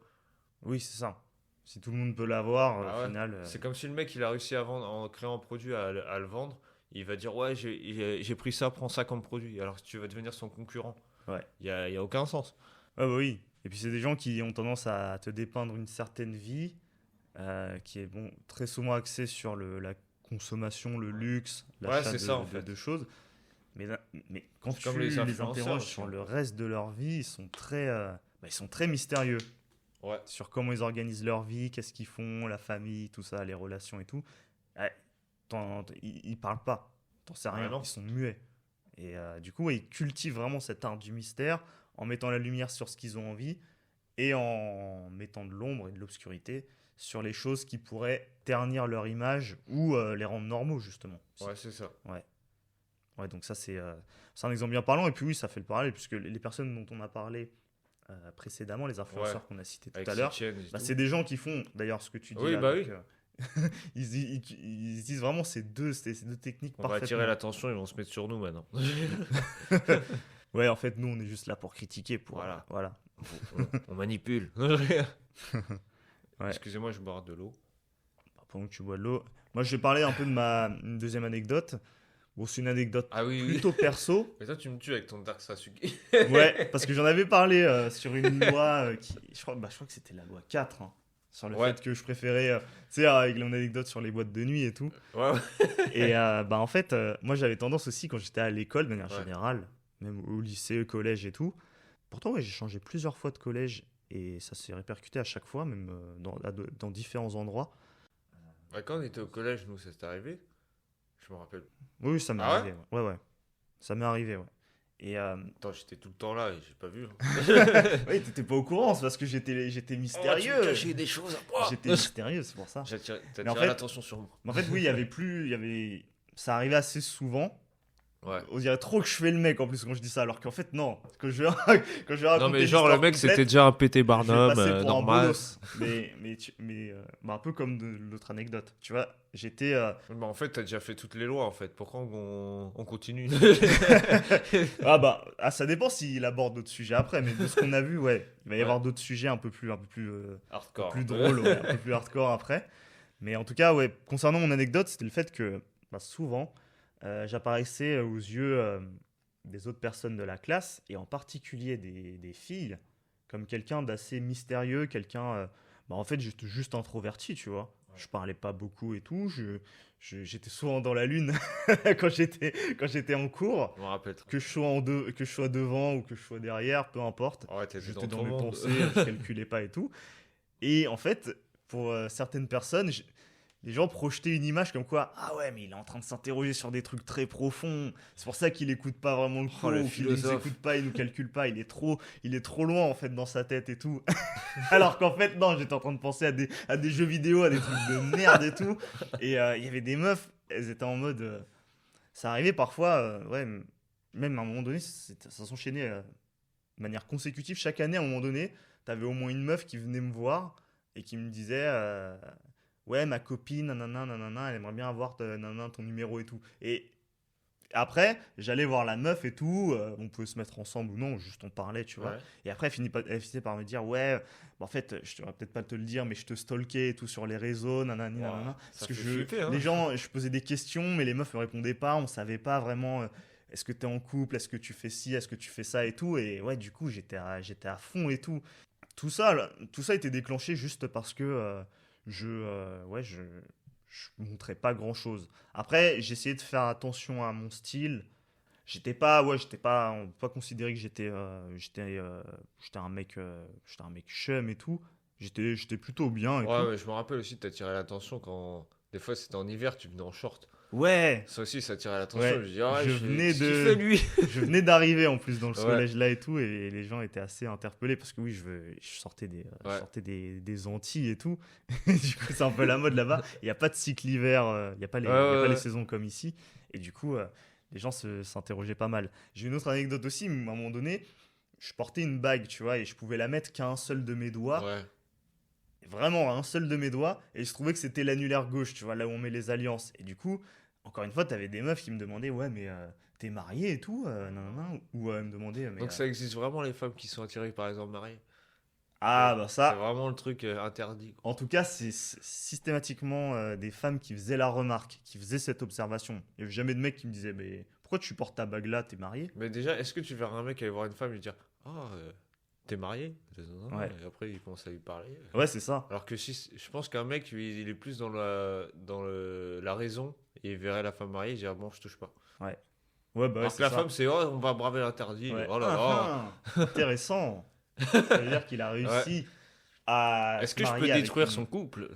Speaker 1: oui, c'est ça. Si tout le monde peut l'avoir,
Speaker 2: Bah
Speaker 1: au
Speaker 2: ouais.
Speaker 1: final.
Speaker 2: C'est comme si le mec il a réussi à vendre, en créant un produit, à le vendre. Il va dire, ouais, j'ai pris ça, prends ça comme produit. Alors que tu vas devenir son concurrent.
Speaker 1: Ouais.
Speaker 2: Y a aucun sens.
Speaker 1: Ah bah oui. Et puis c'est des gens qui ont tendance à te dépeindre une certaine vie qui est bon, très souvent axée sur la consommation, le luxe,
Speaker 2: Ouais,
Speaker 1: l'achat
Speaker 2: c'est ça en fait.
Speaker 1: de choses. Mais quand
Speaker 2: C'est comme
Speaker 1: tu
Speaker 2: les
Speaker 1: les
Speaker 2: influenceurs
Speaker 1: interroges
Speaker 2: aussi.
Speaker 1: sur le reste de leur vie, ils sont très mystérieux.
Speaker 2: Ouais.
Speaker 1: Sur comment ils organisent leur vie, qu'est-ce qu'ils font, la famille, tout ça, les relations et tout. Ouais, ils parlent pas. T'en sais
Speaker 2: Ouais,
Speaker 1: rien.
Speaker 2: non.
Speaker 1: Ils sont muets. Et du coup, ils cultivent vraiment cet art du mystère en mettant la lumière sur ce qu'ils ont envie et en mettant de l'ombre et de l'obscurité sur les choses qui pourraient ternir leur image ou les rendre normaux, justement.
Speaker 2: Ouais, c'est ça.
Speaker 1: Ouais. Ouais, donc ça, c'est un exemple bien parlant. Et puis oui, ça fait le parallèle, puisque les personnes dont on a parlé précédemment, les influenceurs qu'on a cités tout
Speaker 2: Avec
Speaker 1: à l'heure,
Speaker 2: Sitchen et tout.
Speaker 1: c'est des gens qui font, d'ailleurs, ce que tu dis
Speaker 2: Oui,
Speaker 1: là.
Speaker 2: bah
Speaker 1: donc,
Speaker 2: oui.
Speaker 1: ils utilisent vraiment ces deux techniques
Speaker 2: On va
Speaker 1: parfaitement.
Speaker 2: attirer l'attention, ils vont se mettre sur nous maintenant.
Speaker 1: Ouais, en fait, nous, on est juste là pour critiquer. Voilà.
Speaker 2: On manipule.
Speaker 1: Ouais.
Speaker 2: Excusez-moi, je bois de l'eau.
Speaker 1: Pendant que tu bois de l'eau. Moi, je vais parler un peu de une deuxième anecdote. Bon, c'est une anecdote
Speaker 2: Ah oui,
Speaker 1: plutôt perso.
Speaker 2: Mais toi, tu me tues avec ton Dark Sasuke.
Speaker 1: Ouais, parce que j'en avais parlé sur une loi qui. Je crois que c'était la loi 4. Hein, sur le fait que je préférais. Tu sais, avec mon anecdote sur les boîtes de nuit et tout.
Speaker 2: Ouais.
Speaker 1: Et en fait, moi, j'avais tendance aussi, quand j'étais à l'école, de manière générale, même au lycée, au collège et tout. Pourtant, ouais, j'ai changé plusieurs fois de collège et ça s'est répercuté à chaque fois, même dans différents endroits.
Speaker 2: Quand on était au collège, nous, ça s'est arrivé. Je me rappelle.
Speaker 1: Oui, ça m'est arrivé. Ouais. Ça m'est arrivé, ouais. Et
Speaker 2: Attends, j'étais tout le temps là et j'ai pas vu. Hein.
Speaker 1: Oui, t'étais pas au courant, c'est parce que j'étais mystérieux.
Speaker 2: Tu me cachais des choses à moi.
Speaker 1: J'étais mystérieux, c'est pour ça.
Speaker 2: T'as
Speaker 1: en
Speaker 2: tiré
Speaker 1: fait-
Speaker 2: l'attention sur moi.
Speaker 1: Mais en fait, oui, ça arrivait assez souvent.
Speaker 2: Ouais.
Speaker 1: On dirait trop que je fais le mec en plus quand je dis ça, alors qu'en fait, non. Quand je vais raconter
Speaker 2: Non, mais genre, le
Speaker 1: l'histoire
Speaker 2: mec,
Speaker 1: complète,
Speaker 2: c'était déjà un pété
Speaker 1: je vais
Speaker 2: Barnum,
Speaker 1: passer pour un
Speaker 2: normal.
Speaker 1: bolos. Mais un peu comme de l'autre anecdote. Tu vois, j'étais.
Speaker 2: Bah, en fait, t'as déjà fait toutes les lois, en fait. Pourquoi on continue?
Speaker 1: Ça dépend s'il aborde d'autres sujets après, mais de ce qu'on a vu, ouais, il va y avoir d'autres sujets un peu plus
Speaker 2: Hardcore.
Speaker 1: plus drôle, ouais, un peu plus hardcore après. Mais en tout cas, ouais, concernant mon anecdote, c'était le fait que souvent, j'apparaissais aux yeux des autres personnes de la classe, et en particulier des filles, comme quelqu'un d'assez mystérieux, quelqu'un... en fait, j'étais juste introverti, tu vois.
Speaker 2: Ouais.
Speaker 1: Je parlais pas beaucoup et tout. J'étais souvent dans la lune quand j'étais en cours.
Speaker 2: Je me rappelle.
Speaker 1: Que je sois devant ou que je sois derrière, peu importe.
Speaker 2: Ouais, t'étais
Speaker 1: J'étais
Speaker 2: dans
Speaker 1: dans
Speaker 2: ton
Speaker 1: mes
Speaker 2: monde.
Speaker 1: pensées, je calculais pas et tout. Et en fait, pour certaines personnes, les gens projetaient une image comme quoi, ah ouais, mais il est en train de s'interroger sur des trucs très profonds. C'est pour ça qu'il écoute pas vraiment le cours,
Speaker 2: le
Speaker 1: ou qu'il nous
Speaker 2: philosophe.
Speaker 1: écoute pas, il nous calcule pas. Il est trop loin en fait dans sa tête et tout. Alors qu'en fait, non, j'étais en train de penser à des jeux vidéo, à des trucs de merde et tout. Et il y avait des meufs, elles étaient en mode. Ça arrivait parfois, même à un moment donné, ça s'enchaînait de manière consécutive. Chaque année, à un moment donné, t'avais au moins une meuf qui venait me voir et qui me disait ouais, ma copine, nanana, elle aimerait bien avoir ton numéro et tout. Et après, j'allais voir la meuf et tout, on pouvait se mettre ensemble ou non, juste on parlait, tu vois.
Speaker 2: Ouais.
Speaker 1: Et après, elle finissait par me dire ouais, en fait, je devrais peut-être pas te le dire, mais je te stalkais et tout sur les réseaux, nanani, nanana.
Speaker 2: Ça
Speaker 1: Parce que
Speaker 2: fait flipper, hein.
Speaker 1: les gens, je posais des questions, mais les meufs me répondaient pas, on savait pas vraiment. Est-ce que t'es en couple, est-ce que tu fais ci, est-ce que tu fais ça et tout. Et ouais, du coup, j'étais à fond et tout. Tout ça a été déclenché juste parce que je montrais pas grand chose. Après, j'essayais de faire attention à mon style. On peut pas considérer que j'étais un mec chum et tout. J'étais plutôt bien et tout.
Speaker 2: Ouais, je me rappelle aussi, t'as tiré l'attention quand. Des fois, c'était en hiver, tu venais en short.
Speaker 1: Ouais,
Speaker 2: Ça aussi, ça tirait l'attention.
Speaker 1: Ouais.
Speaker 2: Je me dis, ah,
Speaker 1: Je venais
Speaker 2: qu'est-ce
Speaker 1: de-
Speaker 2: qu'il fait, lui.
Speaker 1: je venais d'arriver en plus dans ce
Speaker 2: Ouais.
Speaker 1: collège là et tout, et les gens étaient assez interpellés parce que oui, je sortais des Antilles et tout. Du coup, c'est un peu la mode là-bas. Il n'y a pas de cycle hiver, il n'y a pas les, il y a pas les saisons comme ici. Et du coup, les gens s'interrogeaient pas mal. J'ai une autre anecdote aussi, où, à un moment donné, je portais une bague, tu vois, et je pouvais la mettre qu'à un seul de mes doigts.
Speaker 2: Ouais.
Speaker 1: Vraiment, à un seul de mes doigts. Et je trouvais que c'était l'annulaire gauche, tu vois, là où on met les alliances. Et du coup, encore une fois, t'avais des meufs qui me demandaient, ouais, mais t'es marié et tout, nanana, ou me demandaient, mais.
Speaker 2: Donc, ça existe vraiment, les femmes qui sont attirées par les hommes mariés.
Speaker 1: Ah, bah
Speaker 2: C'est
Speaker 1: ça.
Speaker 2: vraiment le truc interdit, quoi.
Speaker 1: En tout cas, c'est systématiquement des femmes qui faisaient la remarque, qui faisaient cette observation. Il n'y avait jamais de mec qui me disait, mais pourquoi tu portes ta bague là, t'es marié?
Speaker 2: Mais déjà, est-ce que tu verras un mec aller voir une femme et lui dire, t'es marié?
Speaker 1: Ouais.
Speaker 2: Et après, il commence à lui parler.
Speaker 1: Ouais, c'est ça.
Speaker 2: Alors que si, je pense qu'un mec, il est plus dans la raison, et il verrait la femme mariée, il dirait, bon, je touche pas.
Speaker 1: Ouais, bah ouais,
Speaker 2: Alors que
Speaker 1: c'est
Speaker 2: la
Speaker 1: ça.
Speaker 2: femme, c'est, oh, on va braver l'interdit.
Speaker 1: Ouais.
Speaker 2: Oh là là.
Speaker 1: Intéressant. Ça veut dire qu'il a réussi à
Speaker 2: Est-ce
Speaker 1: se
Speaker 2: que je
Speaker 1: marier
Speaker 2: peux
Speaker 1: avec
Speaker 2: détruire
Speaker 1: une-
Speaker 2: son couple?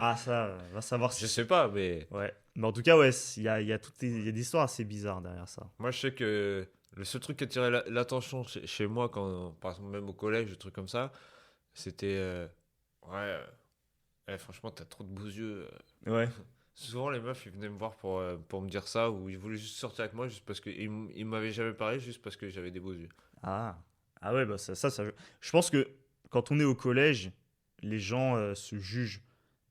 Speaker 1: Ah, ça, va savoir
Speaker 2: Je
Speaker 1: si.
Speaker 2: sais pas, mais.
Speaker 1: Ouais. Mais en tout cas, ouais, il y a il y a des histoires assez bizarres derrière ça.
Speaker 2: Moi, je sais que le seul truc qui attirait l'attention chez moi, quand, par exemple, même au collège, des trucs comme ça, c'était ouais, franchement, t'as trop de beaux yeux.
Speaker 1: Ouais.
Speaker 2: Souvent, les meufs, ils venaient me voir pour me dire ça, ou ils voulaient juste sortir avec moi, juste parce qu'ils ils m'avaient jamais parlé, juste parce que j'avais des beaux yeux.
Speaker 1: Ah. Ah ouais, bah je pense que quand on est au collège, les gens se jugent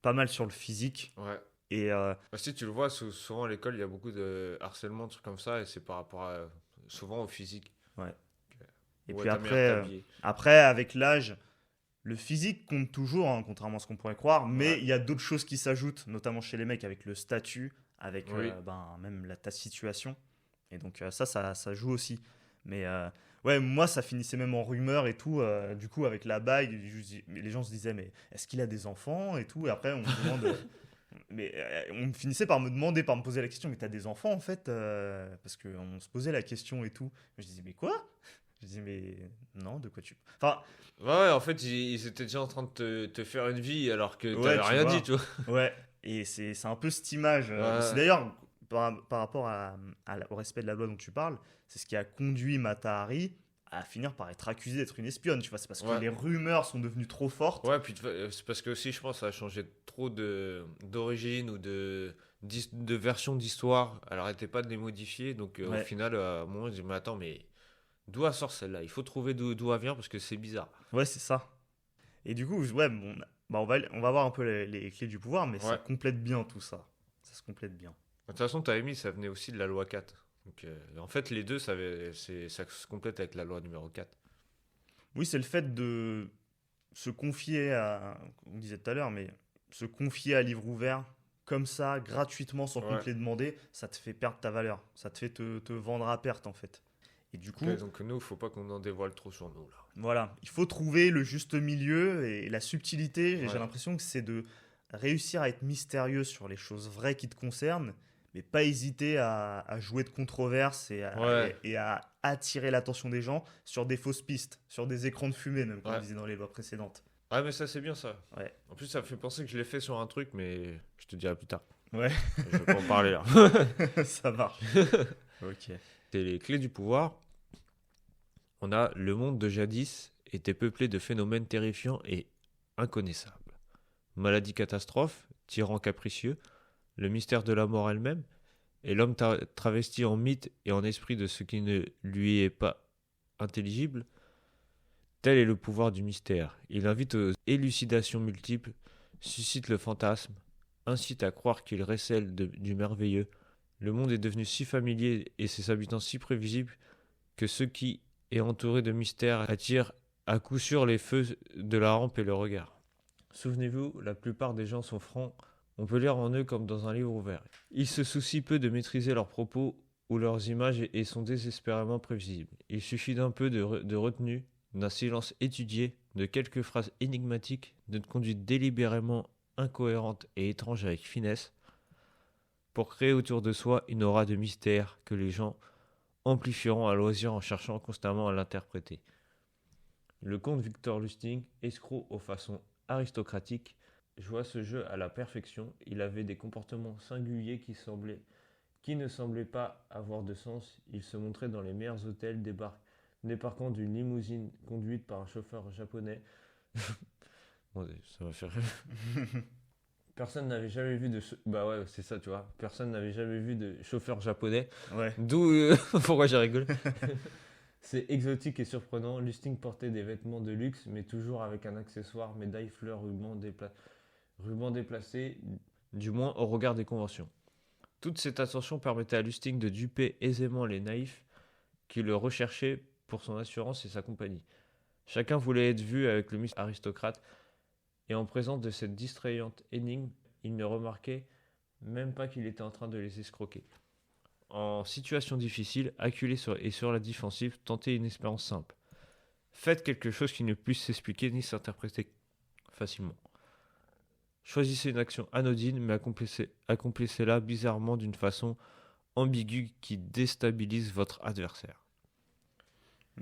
Speaker 1: pas mal sur le physique.
Speaker 2: Ouais.
Speaker 1: Et
Speaker 2: Bah, si tu le vois, souvent à l'école, il y a beaucoup de harcèlement, de trucs comme ça, et c'est par rapport souvent au physique.
Speaker 1: ouais. Et
Speaker 2: Ouais,
Speaker 1: puis
Speaker 2: ta manière de
Speaker 1: après,
Speaker 2: t'habiller.
Speaker 1: après, avec l'âge, le physique compte toujours, hein, contrairement à ce qu'on pourrait croire, mais
Speaker 2: Ouais.
Speaker 1: il y a d'autres choses qui s'ajoutent, notamment chez les mecs, avec le statut, avec
Speaker 2: Oui.
Speaker 1: même ta situation. Et donc ça joue aussi. Mais ouais, moi, ça finissait même en rumeur et tout. Du coup, avec la bague, les gens se disaient, mais est-ce qu'il a des enfants et tout. Et après, on me demande... mais on finissait par me demander, par me poser la question, mais t'as des enfants en fait parce qu'on se posait la question et tout. Je disais, mais quoi? Je disais, mais non, de quoi tu... Enfin,
Speaker 2: Ouais, en fait, ils étaient déjà en train de te faire une vie alors que
Speaker 1: ouais,
Speaker 2: t'avais
Speaker 1: tu
Speaker 2: rien dit,
Speaker 1: vois.
Speaker 2: tu vois.
Speaker 1: Ouais, et c'est un peu cette image. C'est
Speaker 2: Ouais,
Speaker 1: d'ailleurs, par rapport au respect de la loi dont tu parles, c'est ce qui a conduit Mata Hari à finir par être accusée d'être une espionne. Tu vois, c'est parce que
Speaker 2: ouais.
Speaker 1: les rumeurs sont devenues trop fortes.
Speaker 2: Ouais, puis c'est parce que aussi, je pense, ça a changé trop d'origine ou de version d'histoire. Elle arrêtait pas de les modifier. Donc, au
Speaker 1: Ouais,
Speaker 2: final, à un moment, je dis, mais attends, mais d'où elle sort celle-là? Il faut trouver d'où elle vient parce que c'est bizarre.
Speaker 1: ouais, c'est ça. Et du coup, ouais, bon, bah on va voir un peu les clés du pouvoir, mais ça
Speaker 2: Ouais.
Speaker 1: complète bien tout ça. Ça se complète bien.
Speaker 2: De toute façon, t'avais mis, ça venait aussi de la loi 4. Donc, en fait, les deux, ça se complète avec la loi numéro 4.
Speaker 1: Oui, c'est le fait de se confier à, on disait tout à l'heure, mais se confier à livre ouvert comme ça, gratuitement, sans qu'on
Speaker 2: Ouais.
Speaker 1: te l'ait demandé, ça te fait perdre ta valeur. Ça te fait te vendre à perte, en fait. Et du
Speaker 2: Ok,
Speaker 1: coup,
Speaker 2: donc nous, faut pas qu'on en dévoile trop sur nous, là.
Speaker 1: voilà, il faut trouver le juste milieu et la subtilité. J'ai
Speaker 2: Ouais.
Speaker 1: l'impression que c'est de réussir à être mystérieux sur les choses vraies qui te concernent, mais pas hésiter à jouer de controverse
Speaker 2: Ouais.
Speaker 1: et à attirer l'attention des gens sur des fausses pistes, sur des écrans de fumée, même, comme on
Speaker 2: Ouais.
Speaker 1: disait dans les lois précédentes.
Speaker 2: Ouais, mais ça, c'est bien ça.
Speaker 1: Ouais.
Speaker 2: En plus, ça me fait penser que je l'ai fait sur un truc, mais je te dirai plus tard.
Speaker 1: Ouais,
Speaker 2: Je vais pas en parler là.
Speaker 1: ça marche. Ok.
Speaker 2: C'est les clés du pouvoir. On a le monde de jadis était peuplé de phénomènes terrifiants et inconnaissables. Maladies catastrophes, tyrans capricieux, le mystère de la mort elle-même, et l'homme travesti en mythe et en esprit de ce qui ne lui est pas intelligible. Tel est le pouvoir du mystère. Il invite aux élucidations multiples, suscite le fantasme, incite à croire qu'il récèle du merveilleux. Le monde est devenu si familier et ses habitants si prévisibles que ce qui est entouré de mystères attire à coup sûr les feux de la rampe et le regard. Souvenez-vous, la plupart des gens sont francs, on peut lire en eux comme dans un livre ouvert. Ils se soucient peu de maîtriser leurs propos ou leurs images et sont désespérément prévisibles. Il suffit d'un peu de retenue, d'un silence étudié, de quelques phrases énigmatiques, d'une conduite délibérément incohérente et étrange avec finesse, pour créer autour de soi une aura de mystère que les gens amplifieront à loisir en cherchant constamment à l'interpréter. Le comte Victor Lustig, escroc aux façons aristocratiques, joua ce jeu à la perfection. Il avait des comportements singuliers qui ne semblaient pas avoir de sens. Il se montrait dans les meilleurs hôtels, débarquant d'une limousine conduite par un chauffeur japonais. Bon, ça m'a fait rire. Personne n'avait jamais vu de... Bah ouais, c'est ça, tu vois. Personne n'avait jamais vu de chauffeur japonais.
Speaker 1: Ouais.
Speaker 2: D'où... pourquoi j'ai rigolé. C'est exotique et surprenant. Lustig portait des vêtements de luxe, mais toujours avec un accessoire, médaille, fleurs, ruban déplacé, du moins au regard des conventions. Toute cette attention permettait à Lustig de duper aisément les naïfs qui le recherchaient pour son assurance et sa compagnie. Chacun voulait être vu avec le mystère aristocrate, et en présence de cette distrayante énigme, il ne remarquait même pas qu'il était en train de les escroquer. En situation difficile, acculé sur la défensive, tentez une espérance simple. Faites quelque chose qui ne puisse s'expliquer ni s'interpréter facilement. Choisissez une action anodine, mais accomplissez-la bizarrement d'une façon ambiguë qui déstabilise votre adversaire.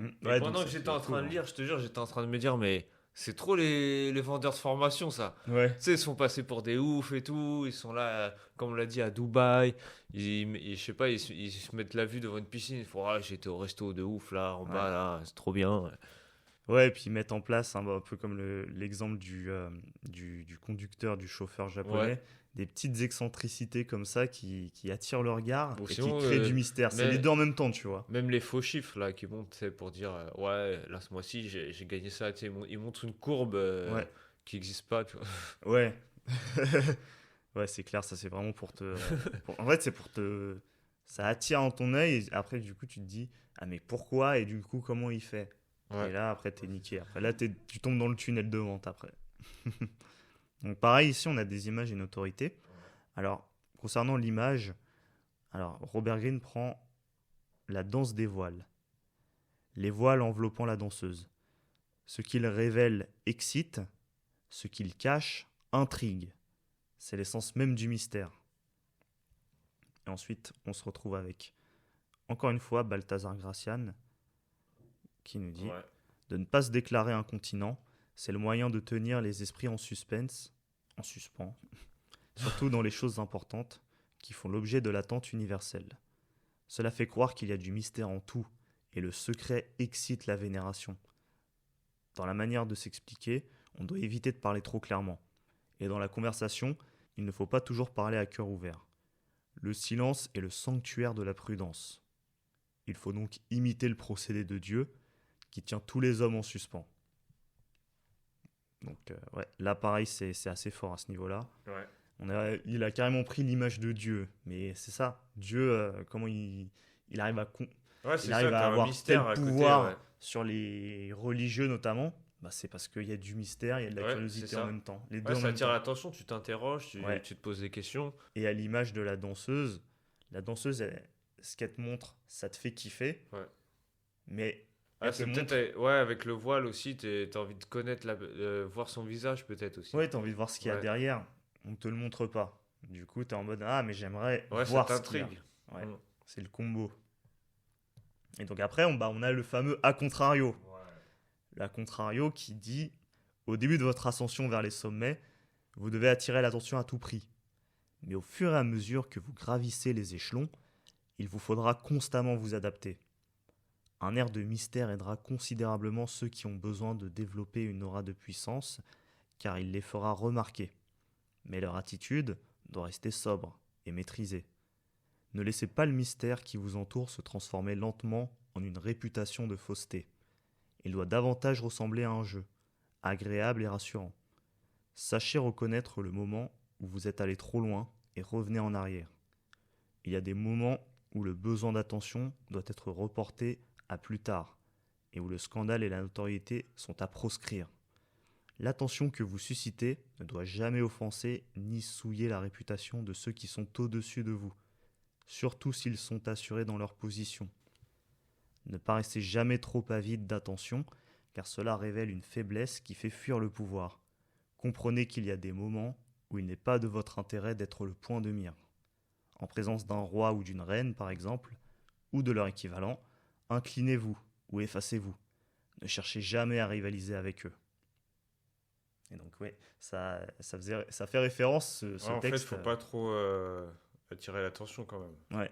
Speaker 2: Et
Speaker 1: Ouais, donc
Speaker 2: pendant que
Speaker 1: ça
Speaker 2: j'étais
Speaker 1: fait
Speaker 2: en
Speaker 1: écho,
Speaker 2: train de
Speaker 1: hein.
Speaker 2: lire, je te jure, j'étais en train de me dire, mais C'est trop les vendeurs de formation, ça.
Speaker 1: Ouais.
Speaker 2: Tu sais, ils sont passés pour des oufs et tout. Ils sont là, comme on l'a dit, à Dubaï. Je sais pas, ils se mettent la vue devant une piscine. Ils font, ah, j'étais au resto de ouf, là, en
Speaker 1: Ouais.
Speaker 2: bas, là, c'est trop bien.
Speaker 1: Ouais, et puis ils mettent en place un peu comme l'exemple du conducteur, du chauffeur
Speaker 2: Ouais.
Speaker 1: japonais, des petites excentricités comme ça qui attirent le regard
Speaker 2: Ou
Speaker 1: et qui
Speaker 2: sinon,
Speaker 1: créent du mystère. C'est les
Speaker 2: mais,
Speaker 1: deux en même temps, tu vois.
Speaker 2: même les faux chiffres, là, qui montent, tu sais, pour dire, ouais, là, ce mois-ci, j'ai gagné ça. Tu sais, ils montrent une courbe
Speaker 1: Ouais,
Speaker 2: qui n'existe pas, tu vois.
Speaker 1: ouais. Ouais, c'est clair, ça c'est vraiment en fait, c'est pour te. Ça attire en ton œil et après, du coup, tu te dis, ah mais pourquoi et du coup, comment il fait? Et
Speaker 2: Ouais.
Speaker 1: là, après, t'es niqué. Après, là, tu tombes dans le tunnel de vente après. Donc, pareil, ici, on a des images et une autorité. Alors, concernant l'image, alors Robert Greene prend la danse des voiles. Les voiles enveloppant la danseuse. Ce qu'il révèle excite, ce qu'il cache intrigue. C'est l'essence même du mystère. Et ensuite, on se retrouve avec, encore une fois, Balthazar Gracian, qui nous dit
Speaker 2: Ouais.
Speaker 1: de ne pas se déclarer incontinent, c'est le moyen de tenir les esprits en suspens, surtout dans les choses importantes qui font l'objet de l'attente universelle. Cela fait croire qu'il y a du mystère en tout, et le secret excite la vénération. Dans la manière de s'expliquer, on doit éviter de parler trop clairement. Et dans la conversation, il ne faut pas toujours parler à cœur ouvert. Le silence est le sanctuaire de la prudence. Il faut donc imiter le procédé de Dieu qui tient tous les hommes en suspens. Donc ouais, là pareil, c'est assez fort à ce niveau-là.
Speaker 2: Ouais.
Speaker 1: Il a carrément pris l'image de Dieu, mais c'est ça. Dieu, comment il arrive
Speaker 2: Ouais,
Speaker 1: il
Speaker 2: c'est
Speaker 1: arrive
Speaker 2: ça,
Speaker 1: à
Speaker 2: t'as un
Speaker 1: avoir tel
Speaker 2: mystère à côté, ouais.
Speaker 1: pouvoir sur les religieux notamment, bah, c'est parce qu'il y a du mystère, il y a de la
Speaker 2: Ouais, c'est
Speaker 1: curiosité en
Speaker 2: ça.
Speaker 1: même temps. Les deux
Speaker 2: Ouais,
Speaker 1: en
Speaker 2: ça
Speaker 1: même
Speaker 2: attire
Speaker 1: temps.
Speaker 2: l'attention, tu t'interroges,
Speaker 1: Ouais.
Speaker 2: tu te poses des questions.
Speaker 1: Et à l'image de la danseuse, ce qu'elle te montre, ça te fait kiffer,
Speaker 2: Ouais.
Speaker 1: mais
Speaker 2: Ah,
Speaker 1: elle te
Speaker 2: c'est peut-être,
Speaker 1: montre.
Speaker 2: ouais, avec le voile aussi, t'as envie de connaître, voir son visage peut-être aussi.
Speaker 1: Ouais, t'as envie de voir ce qu'il y a
Speaker 2: Ouais,
Speaker 1: derrière. On te le montre pas. Du coup, t'es en mode ah, mais j'aimerais
Speaker 2: ouais, ça
Speaker 1: voir ce qu'il y a.
Speaker 2: t'intrigue.
Speaker 1: Ouais,
Speaker 2: Mm.
Speaker 1: c'est le combo. Et donc après, on a le fameux a contrario. L'a contrario qui dit au début de votre ascension vers les sommets, vous devez attirer l'attention à tout prix. Mais au fur et à mesure que vous gravissez les échelons, il vous faudra constamment vous adapter. Un air de mystère aidera considérablement ceux qui ont besoin de développer une aura de puissance, car il les fera remarquer. Mais leur attitude doit rester sobre et maîtrisée. Ne laissez pas le mystère qui vous entoure se transformer lentement en une réputation de fausseté. Il doit davantage ressembler à un jeu, agréable et rassurant. Sachez reconnaître le moment où vous êtes allé trop loin et revenez en arrière. Il y a des moments où le besoin d'attention doit être reporté à plus tard et où le scandale et la notoriété sont à proscrire. L'attention que vous suscitez ne doit jamais offenser ni souiller la réputation de ceux qui sont au-dessus de vous, surtout s'ils sont assurés dans leur position. Ne paraissez jamais trop avide d'attention, car cela révèle une faiblesse qui fait fuir le pouvoir. Comprenez qu'il y a des moments où il n'est pas de votre intérêt d'être le point de mire. En présence d'un roi ou d'une reine, par exemple, ou de leur équivalent, inclinez-vous ou effacez-vous. Ne cherchez jamais à rivaliser avec eux. Et donc, ouais, ça fait référence, ce
Speaker 2: Ouais, en fait,
Speaker 1: texte.
Speaker 2: faut pas trop attirer l'attention quand même.
Speaker 1: Ouais.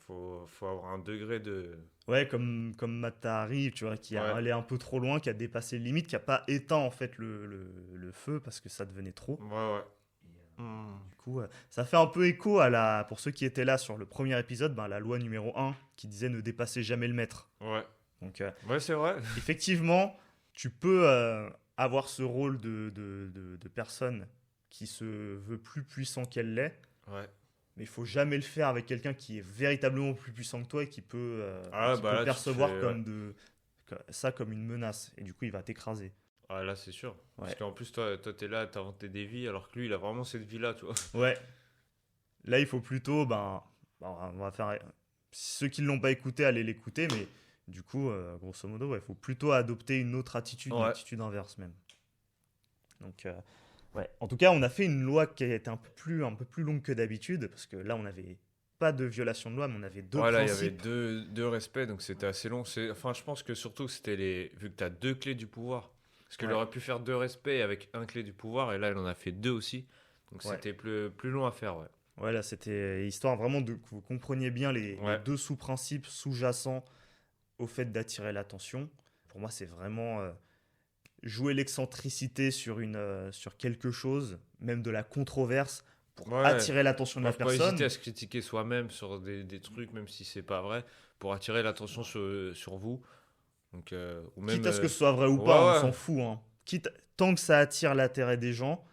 Speaker 2: Faut avoir un degré de.
Speaker 1: Ouais, comme Matahari, tu vois, qui a
Speaker 2: Ouais,
Speaker 1: allé un peu trop loin, qui a dépassé les limites, qui a pas éteint en fait le feu parce que ça devenait trop.
Speaker 2: ouais, ouais.
Speaker 1: Et, du coup, ça fait un peu écho pour ceux qui étaient là sur le premier épisode, la loi numéro 1 qui disait ne dépassez jamais le maître.
Speaker 2: Ouais,
Speaker 1: Donc,
Speaker 2: ouais, c'est vrai.
Speaker 1: effectivement, tu peux avoir ce rôle de personne qui se veut plus puissant qu'elle l'est,
Speaker 2: Ouais.
Speaker 1: mais il faut jamais le faire avec quelqu'un qui est véritablement plus puissant que toi et
Speaker 2: Ah,
Speaker 1: qui
Speaker 2: bah
Speaker 1: peut
Speaker 2: là, tu te
Speaker 1: percevoir
Speaker 2: fais. Ouais.
Speaker 1: ça comme une menace. Et du coup, il va t'écraser.
Speaker 2: Ah, là, c'est sûr. Parce
Speaker 1: Ouais.
Speaker 2: qu'en plus, toi, t'es là, t'as inventé des vies, alors que lui, il a vraiment cette vie-là, tu vois.
Speaker 1: Ouais. Là, il faut plutôt, on va faire. Ceux qui ne l'ont pas écouté, allez l'écouter, mais du coup, grosso modo, il faut plutôt adopter une autre attitude, une
Speaker 2: Ouais.
Speaker 1: attitude inverse même. Donc, ouais. En tout cas, on a fait une loi qui était un peu plus longue que d'habitude, parce que là, on n'avait pas de violation de loi, mais on avait deux
Speaker 2: Ouais, là, il y avait
Speaker 1: principes.
Speaker 2: deux respects, donc c'était assez long. Enfin, je pense que surtout, c'était les. Vu que t'as deux clés du pouvoir, Parce qu'il
Speaker 1: Ouais.
Speaker 2: aurait pu faire 2 respects avec un clé du pouvoir, et là, il en a fait 2 aussi. Donc
Speaker 1: Ouais.
Speaker 2: c'était plus long à faire, ouais.
Speaker 1: Ouais, là, c'était histoire vraiment que vous compreniez bien les
Speaker 2: Ouais.
Speaker 1: deux sous-principes sous-jacents au fait d'attirer l'attention. Pour moi, c'est vraiment jouer l'excentricité sur quelque chose, même de la controverse, pour
Speaker 2: Ouais.
Speaker 1: attirer l'attention de la
Speaker 2: Faut pas
Speaker 1: personne.
Speaker 2: hésiter à se critiquer soi-même sur des trucs, même si c'est pas vrai, pour attirer l'attention sur vous. Donc, ou même.
Speaker 1: Quitte à ce que ce soit vrai ou
Speaker 2: Ouais,
Speaker 1: pas, on
Speaker 2: ouais.
Speaker 1: s'en fout. Hein. Tant que ça attire l'intérêt des gens,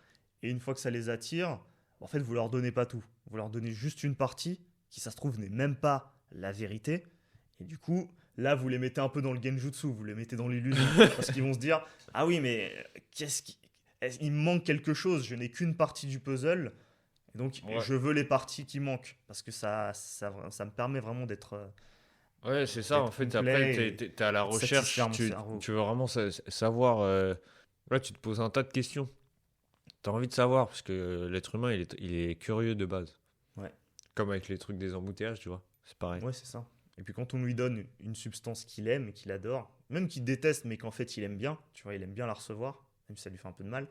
Speaker 1: et une fois que ça les attire, en fait, vous leur donnez pas tout. Vous leur donnez juste une partie, qui, ça se trouve, n'est même pas la vérité. Et du coup, là, vous les mettez un peu dans le genjutsu, vous les mettez dans l'illusion. Parce qu'ils vont se dire, ah oui, mais il me manque quelque chose, je n'ai qu'une partie du puzzle. Et donc,
Speaker 2: Ouais.
Speaker 1: je veux les parties qui manquent. Parce que ça me permet vraiment
Speaker 2: Ouais, c'est ça,
Speaker 1: d'être
Speaker 2: en fait.
Speaker 1: complet
Speaker 2: Après,
Speaker 1: et
Speaker 2: t'es à la
Speaker 1: de satisfaire
Speaker 2: recherche,
Speaker 1: mon cerveau.
Speaker 2: tu veux vraiment savoir. Là, tu te poses un tas de questions. T'as envie de savoir, parce que l'être humain, il est curieux de base.
Speaker 1: Ouais.
Speaker 2: Comme avec les trucs des embouteillages, tu vois. C'est pareil.
Speaker 1: Ouais, c'est ça. Et puis quand on lui donne une substance qu'il aime et qu'il adore, même qu'il déteste, mais qu'en fait il aime bien, tu vois, il aime bien la recevoir, même si ça lui fait un peu de mal,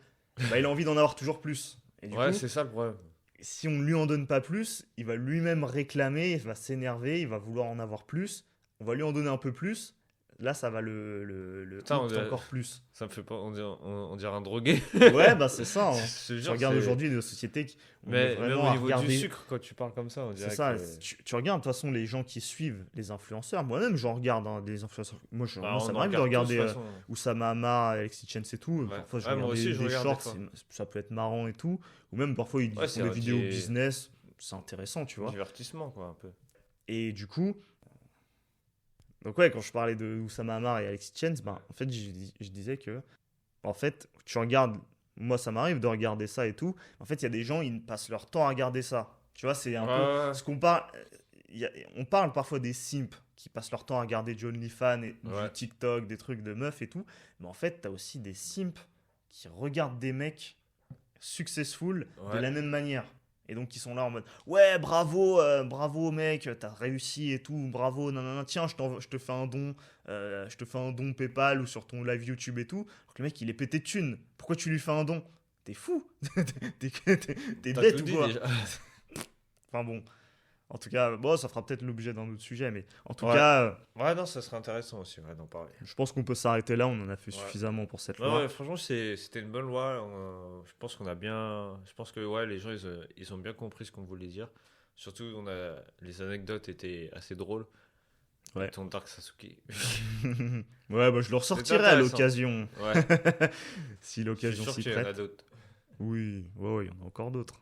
Speaker 1: bah, il a envie d'en avoir toujours plus. Et du
Speaker 2: Ouais,
Speaker 1: coup,
Speaker 2: c'est ça le problème.
Speaker 1: si on ne lui en donne pas plus, il va lui-même réclamer, il va s'énerver, il va vouloir en avoir plus. On va lui en donner un peu plus. Là, ça va le
Speaker 2: Putain,
Speaker 1: hook encore plus.
Speaker 2: ça me fait pas. On dirait un drogué.
Speaker 1: Ouais, bah c'est ça. Hein.
Speaker 2: Je te
Speaker 1: Tu
Speaker 2: jure,
Speaker 1: regardes
Speaker 2: c'est-
Speaker 1: aujourd'hui des sociétés qui on est
Speaker 2: Mais même
Speaker 1: vraiment
Speaker 2: au
Speaker 1: à
Speaker 2: niveau du
Speaker 1: regarder.
Speaker 2: sucre, quand tu parles comme ça, on
Speaker 1: C'est
Speaker 2: dirait
Speaker 1: ça.
Speaker 2: que.
Speaker 1: Tu regardes de toute façon les gens qui suivent les influenceurs. Moi-même, j'en regarde hein, des influenceurs.
Speaker 2: Bah,
Speaker 1: Moi, ça
Speaker 2: on en
Speaker 1: m'arrive de
Speaker 2: regarde tous, de
Speaker 1: regarder
Speaker 2: toute façon.
Speaker 1: Oussama Hamar, Alexis Chance et tout.
Speaker 2: Ouais.
Speaker 1: Parfois, je
Speaker 2: Ouais, moi
Speaker 1: regarde
Speaker 2: aussi, je
Speaker 1: des
Speaker 2: regarde des
Speaker 1: shorts,
Speaker 2: fois.
Speaker 1: ça peut être marrant et tout. Ou même parfois, ils
Speaker 2: Ouais,
Speaker 1: font
Speaker 2: c'est
Speaker 1: des
Speaker 2: un
Speaker 1: vidéos
Speaker 2: petit
Speaker 1: business. C'est intéressant, tu vois.
Speaker 2: divertissement, quoi, un peu.
Speaker 1: Et du coup, donc ouais, quand je parlais de Oussama Hamar et Alexis Chance, ben, en fait, je disais que, en fait, tu regardes. Moi, ça m'arrive de regarder ça et tout. En fait, il y a des gens, ils passent leur temps à regarder ça. Tu vois, c'est un peu
Speaker 2: Ouais,
Speaker 1: ce qu'on parle. On parle parfois des simps qui passent leur temps à regarder du OnlyFans et
Speaker 2: Ouais.
Speaker 1: du TikTok, des trucs de meufs et tout. Mais en fait, t'as aussi des simps qui regardent des mecs successful de
Speaker 2: Ouais.
Speaker 1: la même manière. Et donc, ils sont là en mode ouais, bravo, bravo mec, t'as réussi et tout, bravo, nanana, tiens, je te fais un don, je te fais un don PayPal ou sur ton live YouTube et tout. Alors que le mec, il est pété de thunes. Pourquoi tu lui fais un don? T'es fou? T'es
Speaker 2: T'as
Speaker 1: bête
Speaker 2: tout
Speaker 1: ou
Speaker 2: dit
Speaker 1: quoi?
Speaker 2: déjà.
Speaker 1: Enfin bon. En tout cas, bon, ça fera peut-être l'objet d'un autre sujet, mais en tout
Speaker 2: Ouais.
Speaker 1: cas,
Speaker 2: Ouais, non, ça serait intéressant aussi d'en parler.
Speaker 1: je pense qu'on peut s'arrêter là. On en a fait
Speaker 2: Ouais.
Speaker 1: suffisamment pour cette
Speaker 2: Ouais,
Speaker 1: loi.
Speaker 2: ouais, franchement, c'était une bonne loi. Je pense qu'on a bien. Je pense que ouais, les gens, ils ont bien compris ce qu'on voulait dire. Surtout, les anecdotes étaient assez drôles.
Speaker 1: Ouais.
Speaker 2: Avec ton Dark Sasuke.
Speaker 1: Ouais, bah, je le ressortirai à
Speaker 2: intéressant.
Speaker 1: l'occasion,
Speaker 2: Ouais,
Speaker 1: si
Speaker 2: je suis
Speaker 1: l'occasion
Speaker 2: sûr
Speaker 1: s'y
Speaker 2: qu'il y en a
Speaker 1: prête.
Speaker 2: d'autres.
Speaker 1: Oui, ouais, ouais, il y en a encore d'autres.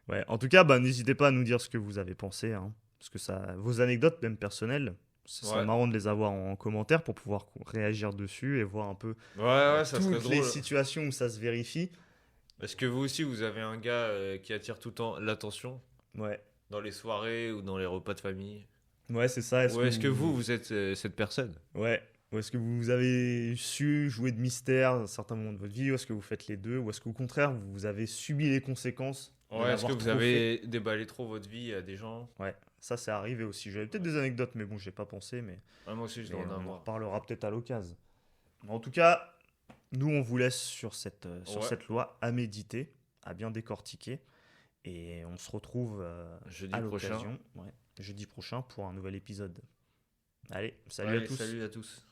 Speaker 1: Ouais, en tout cas, bah, n'hésitez pas à nous dire ce que vous avez pensé, hein, parce que ça, vos anecdotes, même personnelles, ce serait
Speaker 2: Ouais.
Speaker 1: marrant de les avoir en commentaire pour pouvoir réagir dessus et voir un peu
Speaker 2: Ouais, ouais, ça serait
Speaker 1: toutes les
Speaker 2: drôle.
Speaker 1: situations où ça se vérifie.
Speaker 2: Est-ce que vous aussi, vous avez un gars qui attire tout le temps l'attention
Speaker 1: Ouais,
Speaker 2: dans les soirées ou dans les repas de famille?
Speaker 1: ouais, c'est ça.
Speaker 2: Ou est-ce que vous êtes cette personne?
Speaker 1: Ouais. Ou est-ce que vous avez su jouer de mystère à certains moments de votre vie? Ou est-ce que vous faites les deux? Ou est-ce qu'au contraire, vous avez subi les conséquences de
Speaker 2: Ouais, est-ce que
Speaker 1: l'avoir
Speaker 2: vous
Speaker 1: trop
Speaker 2: avez déballé trop votre vie à des gens?
Speaker 1: fait? Ouais, ça c'est arrivé aussi. J'avais peut-être des anecdotes, mais bon, j'ai pas pensé. Mais,
Speaker 2: Ouais, moi aussi, je dois
Speaker 1: mais
Speaker 2: en
Speaker 1: on en
Speaker 2: avoir.
Speaker 1: reparlera peut-être à l'occasion. En tout cas, nous, on vous laisse sur
Speaker 2: Ouais.
Speaker 1: cette loi à méditer, à bien décortiquer. Et on se retrouve
Speaker 2: Jeudi
Speaker 1: à
Speaker 2: prochain.
Speaker 1: l'occasion, ouais, jeudi prochain pour un nouvel épisode. Allez, salut
Speaker 2: Ouais,
Speaker 1: à tous.
Speaker 2: Salut à tous.